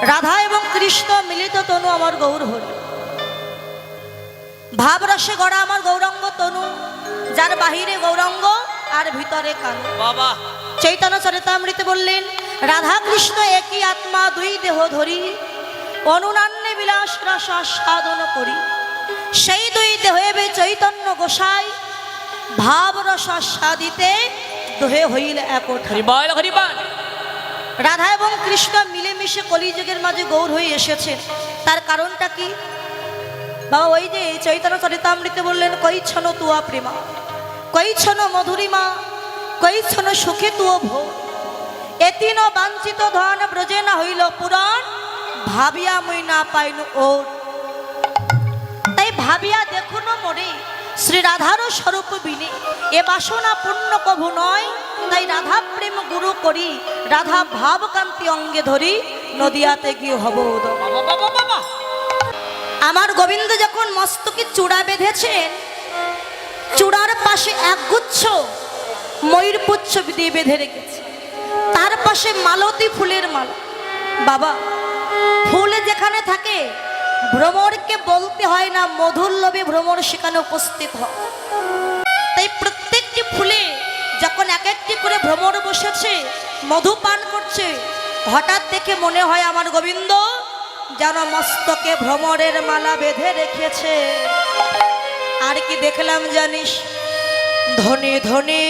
রাধা এবং কৃষ্ণ মিলিত তনু আমার গৌর হরি ভাবরসে গড়া আমার গৌরাঙ্গ তনু যার বাহিরে গৌরাঙ্গ আর ভিতরে কানু বাবা চৈতন্য চরিতামৃতে বললেন রাধা কৃষ্ণ একই আত্মা দুই দেহ ধরি অনুনান্যে বিলাস রস সাধন করি সেই দুই দেহে চৈতন্য গোসাই ভাব রস সাদিতে দোহে হইল একঠাই হরিবল হরিবল রাধা এবং কৃষ্ণ মিলেমিশে কলিযুগের মাঝে গৌর হয়ে এসেছে তার কারণটা কি বাবা ওই যে চৈতন্য চরিতামৃতে বললেন কৈছন তুয়া প্রেমা কৈছন মধুরিমা কৈছন সুখে তুয় ভো এতিন বাঞ্ছিত ধন ব্রজে না হইল পুরাণ ভাবিয়া মুই না পাইনু ওর তাই ভাবিয়া দেখুন মোরে শ্রী রাধারও স্বরূপ বিনে এ বাসনা পূর্ণ কভু নয় তাই রাধা প্রেম গুরু করি রাধা ভাবকান্তি অঙ্গে ধরি নদিয়াতে গিয়ে হব উদয়। বাবা বাবা বাবা আমার গোবিন্দ যখন মস্তকে চূড়া বেঁধেছেন চূড়ার পাশে একগুচ্ছ ময়ূরপুচ্ছ দিয়ে বেঁধে রেখেছে তার পাশে মালতী ফুলের মালা বাবা ফুল যেখানে থাকে ভ্রমরকে বলতে হয় না মধুর লোভে ভ্রমর সেখানে উপস্থিত হয় তাই প্রত্যেকটি ফুলে যখন এক একটি করে ভ্রমর বসেছে মধু পান করছে হঠাৎ দেখে মনে হয় আমার গোবিন্দ যেন মস্তকে ভ্রমরের মালা বেঁধে রেখেছে আর কি দেখলাম জানিস ধনে ধনে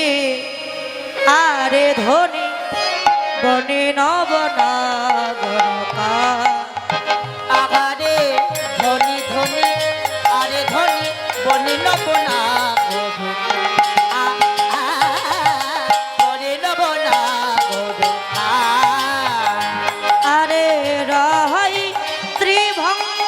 আরে ধনে বনে নবনা গণকা আগারে ধনি ধনি আরে ধনি বনে নবনা বনে নবনা আরে রহাই ত্রিভঙ্গ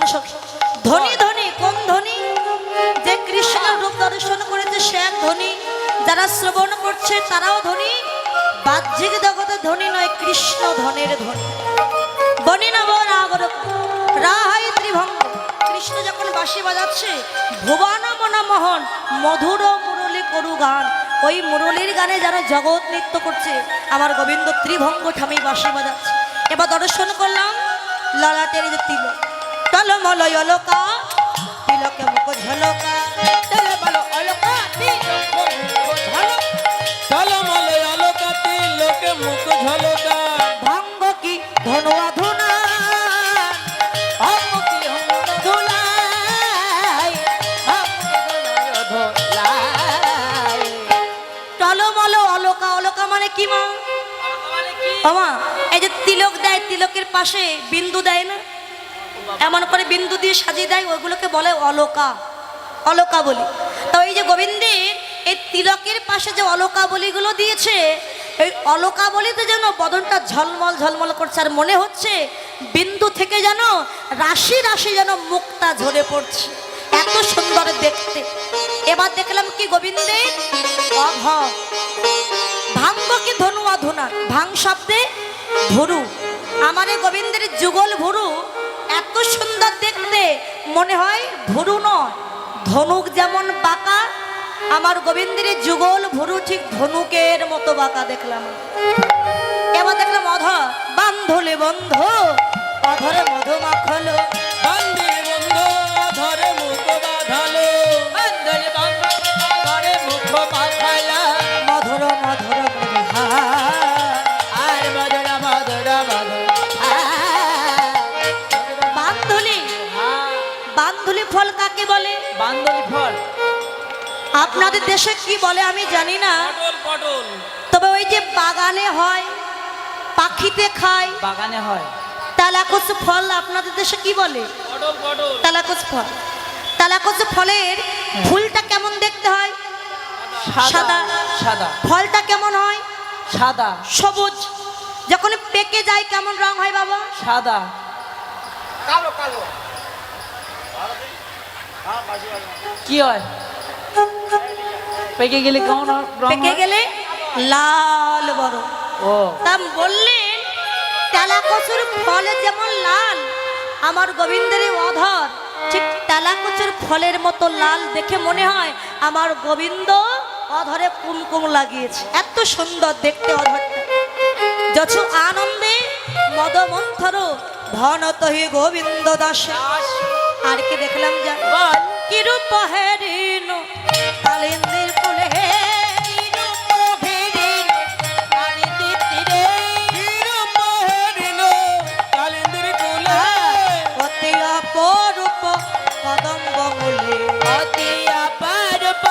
শোন সখী, ধনী ধনী কোন ধনী? যে কৃষ্ণ রূপ দর্শন করেছে সে এক ধনী, যারা শ্রবণ করছে তারাও ধনী। বাহ্যিক জগতে ধনী নয়, কৃষ্ণ ধনের ধনী। বনি নব রাগর রাহাই ত্রিভঙ্গ। কৃষ্ণ যখন বাঁশি বাজাচ্ছে, ভুবন মনমোহন মধুর মুরলী করু গান, ওই মুরলীর গানে যারা জগৎ নৃত্য করছে, আমার গোবিন্দ ত্রিভঙ্গ ঠামি বাঁশি বাজাচ্ছে। এবার দর্শন করলাম ললাটের যে তিলক, টলমলয় অলকা, তিলকে মুখ ঝলকা, টলমল অলকা, তিলক মুখ ঝলকা, ঝলমলে আলোকাতে লোকে মুখ ঝলকা। ভঙ্গ কি ধনুয়া ধুনা, ভঙ্গ কি ধুলাই, টলমল অলকা, অলকা মানে কি মা? আমা এই যে তিলক দেয়, তিলকের পাশে বিন্দু দেয় না, এমন করে বিন্দু দিয়ে সাজিয়ে দেয়, ওইগুলোকে বলে অলকা, অলকা বলি। তো এই যে গোবিন্দের এই তিলকের পাশে যে অলকা বলিগুলো দিয়েছে, এই অলকা বলিতে যেন বদনটা ঝলমল ঝলমল করছে, আর মনে হচ্ছে বিন্দু থেকে যেন রাশি রাশি যেন মুক্তা ঝরে পড়ছে, এত সুন্দর দেখতে। এবার দেখলাম কি গোবিন্দের অঘ, ভাঙ্গ কি ধনু অধুনা, ভাং শব্দে ভুরু, আমার এই গোবিন্দের যুগল ভুরু এত সুন্দর দেখতে, মনে হয় ভুরু নয়, ধনুক যেমন বাঁকা, আমার গোবিন্দের যুগল ভুরু ঠিক ধনুকের মতো বাঁকা দেখলাম। এবার দেখলাম অধ, বান্ধলে বন্ধ অধরে মধু মাখলো, বান্দির বন্ধ ধরে মুখ বাঁধালো, বান্দরে বন্ধ ধরে মুখ বাঁধালো, মধুর মধুর মধুহা, আর মধুরা মধুরা মধুরা। বান্ধলি, বান্ধলি ফল কাকে বলে? বান্দরি ফল আপনাদের দেশে কি বলে আমি জানি না, পটল, পটল তবে ওই যে বাগানে হয়, পাখিতে খায়, বাগানে হয়, তালাকুচ ফল আপনাদের দেশে কি বলে? পটল, পটল তালাকুচ ফল। তালাকুচ ফলের ফুলটা কেমন দেখতে হয়? সাদা। সাদা ফলটা কেমন হয়? সাদা সবুজ। যখন পেকে যায় কেমন রং হয় বাবা? সাদা। কি হয় পেকে গেলে কেমন রং পেকে হয়? গেলে লাল বড়। ও তা বললেন তেলাকচুর ফলে যেমন লাল, আমার গোবিন্দের এই অধর ঠিক তেলাকচুর ফলের মতো লাল দেখে মনে হয় আমার গোবিন্দ অধরে কুমকুম লাগিয়েছে, এত সুন্দর দেখতে অধরটা। যছ আনন্দে মদমন্থর ধনত হি গোবিন্দ দাস। আর কি দেখলাম জান? বল কি রূপ হেরিন কালিন্দির কুলে, কি রূপ হেরিন কালিন্দির তীরে, কালিন্দির কুলে, অতি অপরূপ কদম্ব মূলে, অতি অপরূপ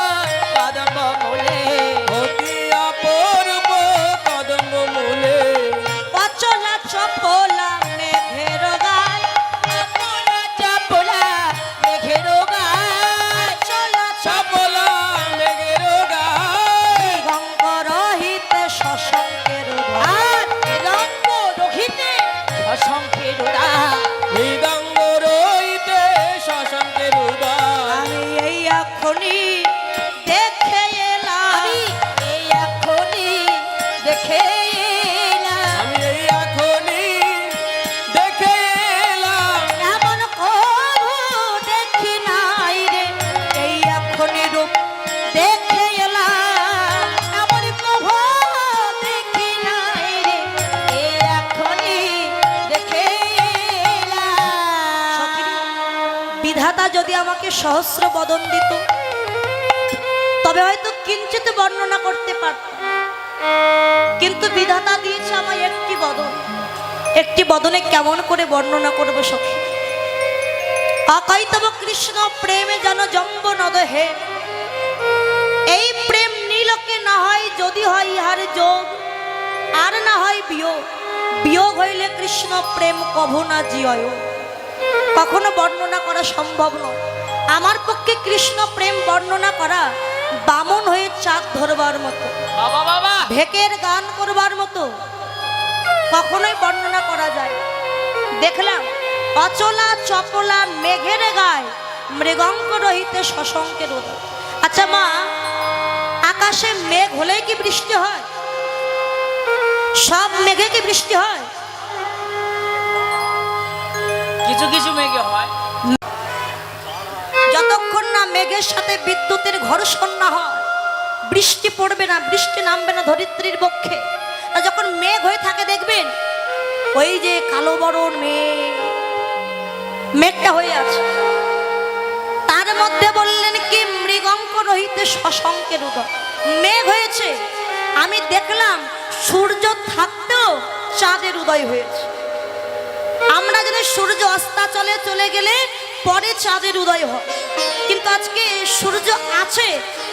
কদম্ব মূলে, অতি অপরূপ কদম্ব মূলে, অচলা চপলা মেঘের গায়, চাপলা মেঘের গায়, অচলা চাপলা মেঘের গায়, দিগঙ্গ রহিতে শশঙ্কের ধার, রঙ্গ রহিতে অসংখ্যের মৃদঙ্গ রহিতে শশাঙ্কের উদয়। আমি এই এখনি দেখে এলাম, আমি এই এখনি দেখে এলাম, আমি এই এখনি দেখে এলাম, এমন কবু দেখি নাই রে, এই এখনি রূপ দেখে এলাম, এমন কবু দেখি নাই রে, এই এখনি দেখে এলাম। বিধাতা যদি আমাকে সহস্র বদন দিত তবে হয়তো কিঞ্চিত বর্ণনা করতে পারতাম, কিন্তু বিধাতা দিয়েছে আমায় একটি বদন, একটি বদনে কেমন করে বর্ণনা করব সখী? অকৈতব কৃষ্ণ প্রেমে যেন জম্ব নদ হে, এই প্রেম নীলকে না হয় যদি হয় ইহার যোগ, আর না হয় বিয়োগ, বিয়োগ হইলে কৃষ্ণ প্রেম কভু না জিয়, কখনো বর্ণনা করা সম্ভব নয়। আমার পক্ষে কৃষ্ণ প্রেম বর্ণনা করা বামন হয়ে চাক ধরবার মতো, বাবা বাবা ভেকের গান করবার মতো, কখনোই বর্ণনা করা যায়। দেখলাম অচলা চপলা মেঘের গায় মৃগঙ্ক রহিতে শশঙ্কের উদয়। আচ্ছা মা, আকাশে মেঘ হলেই কি বৃষ্টি হয়? সব মেঘে কি বৃষ্টি হয়? কিছু কিছু মেঘে হয়। যতক্ষণ না মেঘের সাথে বিদ্যুতের ঘর্ষণ না হয় বৃষ্টি পড়বে না, বৃষ্টি নামবে না ধরিত্রীর পক্ষে। আর যখন মেঘ হয়ে থাকে দেখবেন ওই যে কালো বরণ মেঘটা হয়ে আছে, তার মধ্যে বললেন কি মৃগঙ্ক রহিতে শশঙ্কের উদয়। মেঘ হয়েছে, আমি দেখলাম সূর্য থাকতেও চাঁদের উদয় হয়েছে। আমরা জানি সূর্য অস্তাচলে চলে গেলে পরে চাঁদের উদয় হয়, কিন্তু আজকে সূর্য আছে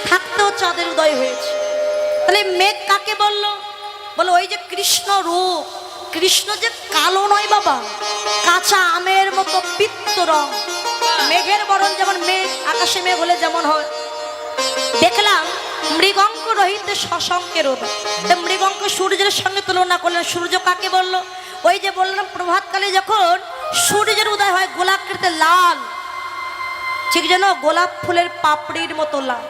থাকতেও চাঁদের উদয় হয়েছে। তাহলে মেঘ কাকে বললো? বলো ওই যে কৃষ্ণ রূপ। কৃষ্ণ যে কালো নয় বাবা, কাঁচা আমের মতো পিত্ত রং। মেঘের বরণ যেমন মেঘ, আকাশে মেঘ হলে যেমন হয়। দেখলাম মৃগঙ্ক রহিতে শশঙ্কের উদয়। মৃগঙ্ক সূর্যের সঙ্গে তুলনা করলেন। সূর্য কাকে বললো? ওই যে বললাম প্রভাতকালে যখন সূর্যের উদয় হয় গোলাকৃতি লাল, ঠিক যেন গোলাপ ফুলের পাপড়ির মতো লাল।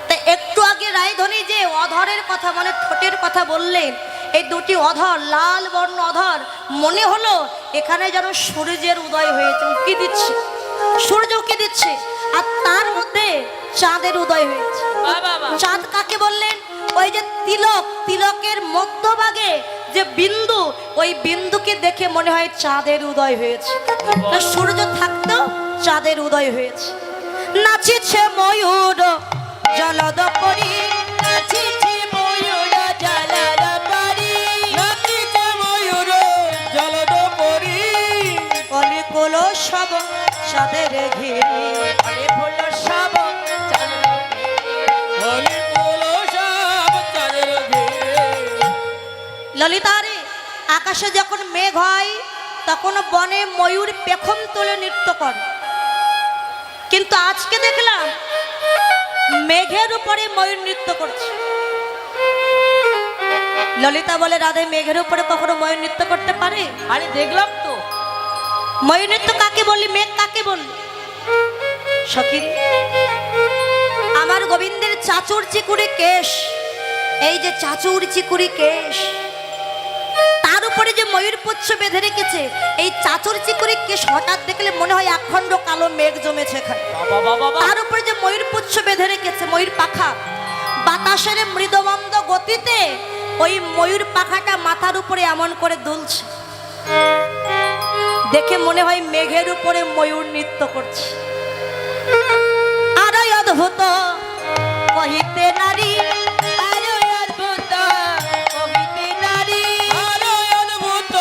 তাই একটু আগে রায়ধনী যে অধরের কথা মানে ঠোঁটের কথা বললেন, এই দুটি অধর লাল বর্ণ অধর, মনে হলো এখানে যেন সূর্যের উদয় হয়েছে, উকি দিচ্ছে, সূর্য উকি দিচ্ছে, আর তার মধ্যে চাঁদের উদয় হয়েছে। চাঁদ কাকে বললেন? ওই যে তিলক, তিলকের মধ্যভাগে যে বিন্দু, ওই বিন্দুকে দেখে মনে হয় চাঁদের উদয় হয়েছে। সূর্য থাকতেও চাঁদের উদয় হয়েছে। নাচিছে ময়ূর জলদ পরি, নাচিছে ময়ূর জলদ পরি, নাচিছে ময়ূর জলদ পরি, কলি কোল সব চাঁদের ঘিরি, কলি কোল সব চাঁদের হলি বলো সব চাঁদের ঘিরে। ললিতারে আকাশে যখন মেঘ হয় তখন বনে ময়ূর পেখম তুলে নৃত্য করে, কিন্তু আজকে দেখলাম মেঘের উপরে ময়ূর নৃত্য করছে। ললিতা বলে রাধে মেঘের উপরে কখনো ময়ূর নৃত্য করতে পারে? আরে দেখলাম তো। ময়ূর নৃত্য কাকে বললি, মেঘ কাকে বললি? সখী আমার গোবিন্দের চাচুর চিকুরি কেশ, এই যে চাচুর চিকুরি কেশ, তার উপরে যে ময়ূর পুচ্ছ বেঁধে রেখেছে, এই চাচুর চিকুরি কেশ হঠাৎ দেখলে মনে হয় একখণ্ড কালো মেঘ জমেছে এখানে। তার উপরে যে ময়ূর পুচ্ছ বেঁধে রেখেছে, ময়ূর পাখা, বাতাসের মৃদমন্দ গতিতে ওই ময়ূর পাখাটা মাথার উপরে এমন করে দুলছে, দেখে মনে হয় মেঘের উপরে ময়ূর নৃত্য করছে। আরই অদ্ভুত কহিতে নারী, আরই অদ্ভুত কহিতে নারী, আরো অদ্ভুত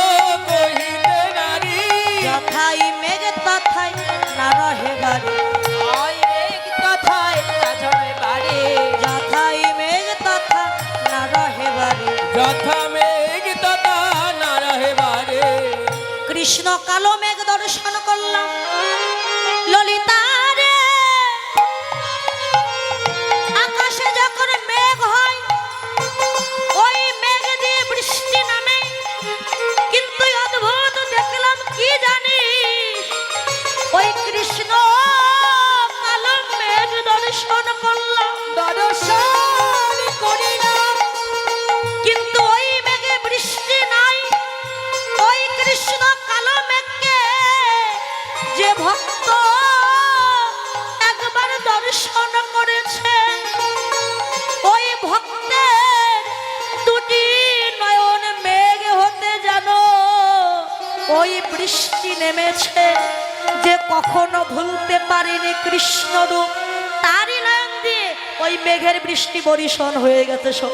কহিতে নারী, যথাই মেঘ তথাই না রহে বাড়ি, ওই মেঘ তথায় না ঝরে বাড়ি, যথাই মেঘ তথা না রহে বাড়ি। যথা মেঘ তথা না রহে বারে। কৃষ্ণ কালো মেঘ দর্শন করলাম। ললিতা রে আকাশে যখন মেঘ হয় ওই মেঘ দিয়ে বৃষ্টি নামে, কিন্তু অদ্ভুত দেখলাম কি জানিস, ওই কৃষ্ণ কালো মেঘ দর্শন করলাম, দর্শন করিলাম, কিন্তু ওই মেঘে বৃষ্টি নাই। ওই কৃষ্ণ কালো মেঘকে যে ভক্ত একবার দর্শন করেছে, ওই ভক্তের দুটি নয়ন মেঘ হতে জানো ওই বৃষ্টি নেমেছে, যে কখনো ভুলতে পারেনি কৃষ্ণ রূপ, তারই নয়ন দিয়ে ওই মেঘের বৃষ্টি বর্ষণ হয়ে গেছে। সব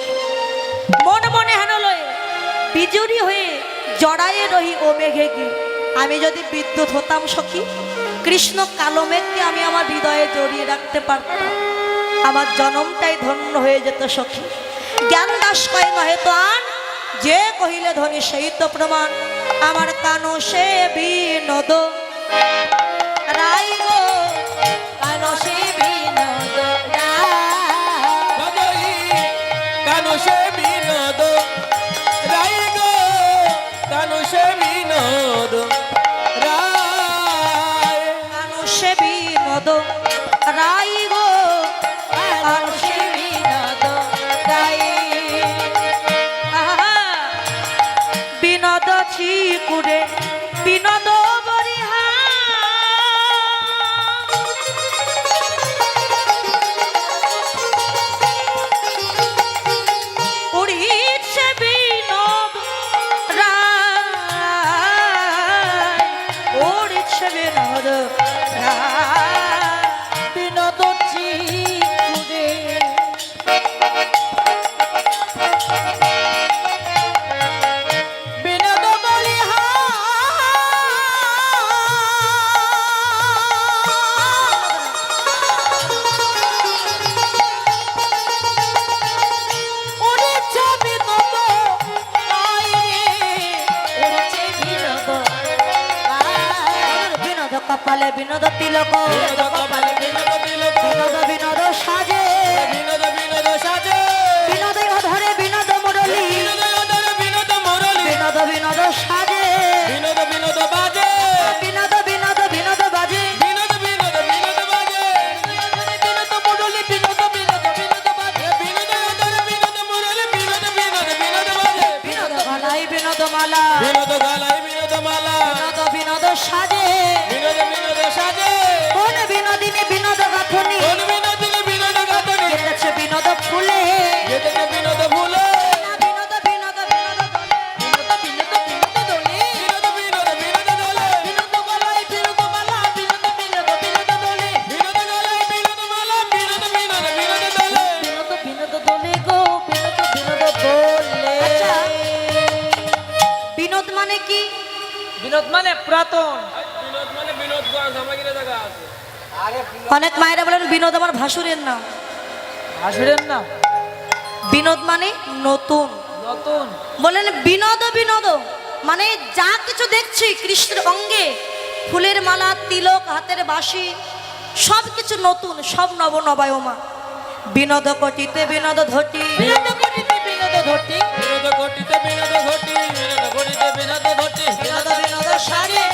মন মনে হেন লয়ে বিজুরি হয়ে জড়ায়ে রহি ও মেঘে কি, আমি যদি বিদ্যুৎ হতাম সখী, কৃষ্ণ কালো মেঘকে আমি আমার হৃদয়ে জড়িয়ে রাখতে পারতাম, আমার জনমটাই ধন্য হয়ে যেত সখী। জ্ঞান দাস কয় নহে তো আন, যে কহিলে ধনী সেই তো প্রমাণ, আমার কানো সে বিনোদ রাই গো, কানো সে বিনোদ রাই। সদয়ী কানো সে বিনোদ রাই গো, কানো সে বিনোদ রাই। বিনোদ রাই গো আর সে বিনোদ রাই আহা, বিনোদ চিকুরে বিনোদ বরিহা উড়িছে বিনোদ রায় উড়িছে বিনোদ রায় বিনোদ চিকুরে বিনোদ বলিহা উড়িছে বিনোদ রাই রে উড়িছে বিনোদ রাই বিনোদ কপালে বিনোদ তিলক বিনোদ কপালে বিনোদ তিলক বিনোদ বিনোদ সাজে বিনোদ বিনোদ সাজে বিনোদ অধরে বিনোদ মুরলী বিনোদ অধরে বিনোদ মুরলী বিনোদ বিনোদ সাজে বিনোদ বিনোদ বাজে বিনোদ বিনোদ বিনোদ বাজে বিনোদ বিনোদ বিনোদ বাজে বিনোদ মুরলী বিনোদ বিনোদ বিনোদ বাজে বিনোদ অধরে বিনোদ মুরলী বিনোদ বিনোদ বিনোদ বাজে বিনোদ গলায় বিনোদ মালা বিনোদ গলায় বিনোদ মালা বিনোদ বিনোদ সাজে বিনোদ বিনোদ সাজে কোন বিনোদিনী বিনোদ গাথনি কোন বিনোদিনী বিনোদ গাথনি কেটেছে বিনোদ ফুলে যেতে বিনোদ ভুলে বিনোদ বিনোদ বিনোদ দোলে বিনোদ বিনোদ বিনোদ দোলে বিনোদ বিনোদ দোলে বিনোদ গলায় বিনোদ মালা বিনোদ বিনোদ বিনোদ দোলে বিনোদ গলায় বিনোদ মালা বিনোদ বিনোদ বিনোদ দোলে বিনোদ বিনোদ দোলে গো বিনোদ বিনোদ দোলে আচ্ছা বিনোদ মানে কি বিনোদ মানে পুরাতন বিনোদ মানে বিনোদ গঞ্জ আমার কিনে জায়গা আছে অনেক মায়েরা বলেন বিনোদ আমার ভাসুরের নাম আসবেন না বিনোদ মানে নতুন নতুন বলেন বিনোদ বিনোদ মানে যা কিছু দেখছি কৃষ্ণের অঙ্গে ফুলের মালা তিলক হাতের বাঁশি সব কিছু নতুন সব নব নবায়মা বিনোদ কটিতে বিনোদ ধটি বিনোদ করিতে বিনোদ ধরতি বিনোদ ঘটিতে বিনোদ ঘটি বিনোদ ঘটিতে বিনোদ ঘটি বিনোদ বিনোদ সাজে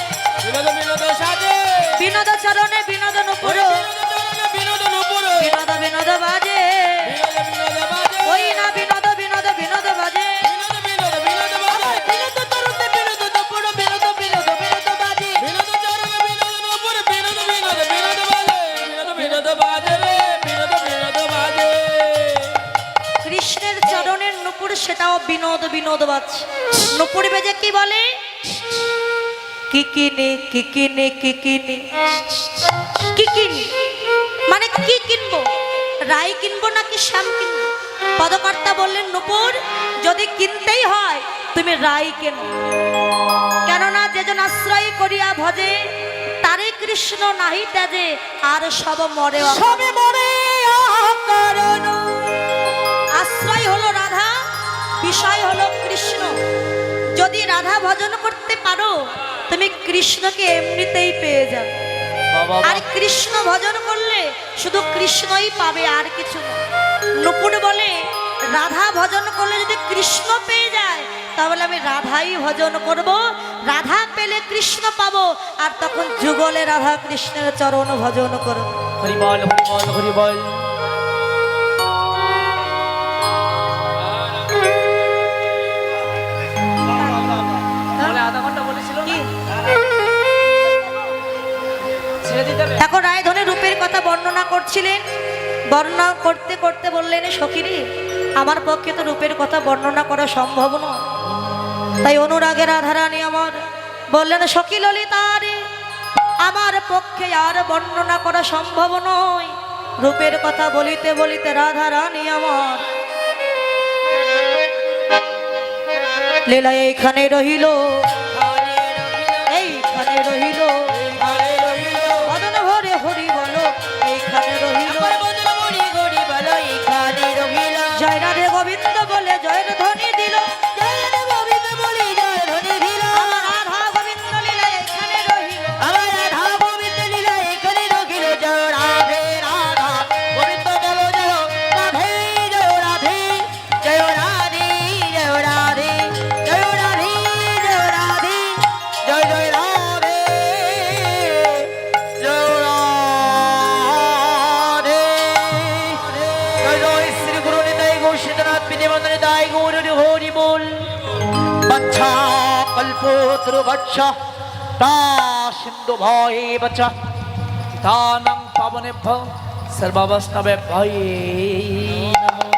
বিনোদ বিনোদ সাজে বিনোদ চরণে বিনোদ নুপুর বিনোদ চরণে বিনোদ নুপুর বিনোদ বিনোদ বাজে বিনোদ বিনোদ বাজে ওই না বিনোদ বিনোদ বিনোদ বাজে বিনোদ বিনোদ বিনোদ বাজে বিনোদ তরুতে বিনোদ দুপুর বিনোদ বিনোদ বিনোদ বাজে বিনোদ চরণে বিনোদ নুপুর বিনোদ বিনোদ বিনোদ বাজে বিনোদ বিনোদ বাজে রে বিনোদ বিনোদ বাজে কৃষ্ণের চরণের নুপুর সেটাও বিনোদ বিনোদ বাজছে নুপুর বেজে কি বলে কিকিনি কিকিনি কিকিনি কিকিনি মানে কি কিনবো রাই কিনবো নাকি শ্যাম কিনবো পদকর্তা বললেন নুপুর যদি কিনতেই হয় তুমি রাই কেনো কেননা যেজন আশ্রয় করিয়া ভজে তারে কৃষ্ণ নাহি ত্যাজে আর সব মরে সবে মরে কারণ আশ্রয় হলো রাধা বিষয় হলো কৃষ্ণ যদি রাধা ভজন করতে পারো তুমি কৃষ্ণকে এমনিতেই পেয়ে যাবে আর কৃষ্ণ ভজন করলে শুধু কৃষ্ণই পাবে আর কিছু না নুপুর বলে রাধা ভজন করলে যদি কৃষ্ণ পেয়ে যায় তাহলে আমি রাধাই ভজন করব রাধা পেলে কৃষ্ণ পাবো আর তখন যুগলে রাধা কৃষ্ণের চরণ ভজন করব হরি বল হরি বল হরি বল বলে আধা ঘন্টা বলেছিল কি ছেড়ে দিতে হবে এখন রায়ধনের রূপের কথা বর্ণনা করছিলেন বর্ণনা করতে করতে বললেন সখীরে আমার পক্ষে তো রূপের কথা বর্ণনা করা সম্ভব নয় তাই অনুরাগের রাধারানী আমার বললেন সখী ললিতা রে আমার পক্ষে আর বর্ণনা করা সম্ভব নয় রূপের কথা বলিতে বলিতে রাধারানী আমার লীলা এইখানে রহিল এইখানে রহিল বদন ভরে হরি বলো এইখানে রহিল জয় রাধে গোবিন্দ বলে জয়ের ধ্বনি দিল আমার রাধা গোবিন্দ লীলা এখানে রহিল জয় রাধে পুত্র বৎস তা সিন্ধু ভয়ে বচ তানং পাবনেভ্য সর্বাবস্থবে ভয়ে নমঃ।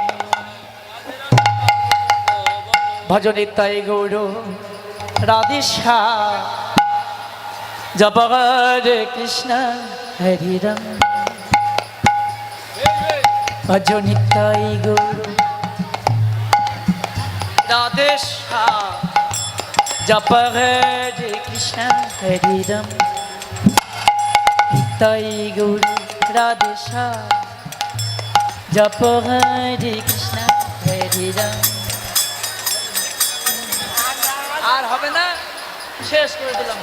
ভজ নিতাই গৌর রাধেশা জপ হরে কৃষ্ণ হরি রাম ভজ নিতাই গৌর রাধেশা জপ হরে কৃষ্ণ হরি রাম নিতাই গৌর রাধেশা জপ হরে কৃষ্ণ হরি রাম। আর হবে না, শেষ করে দিলাম।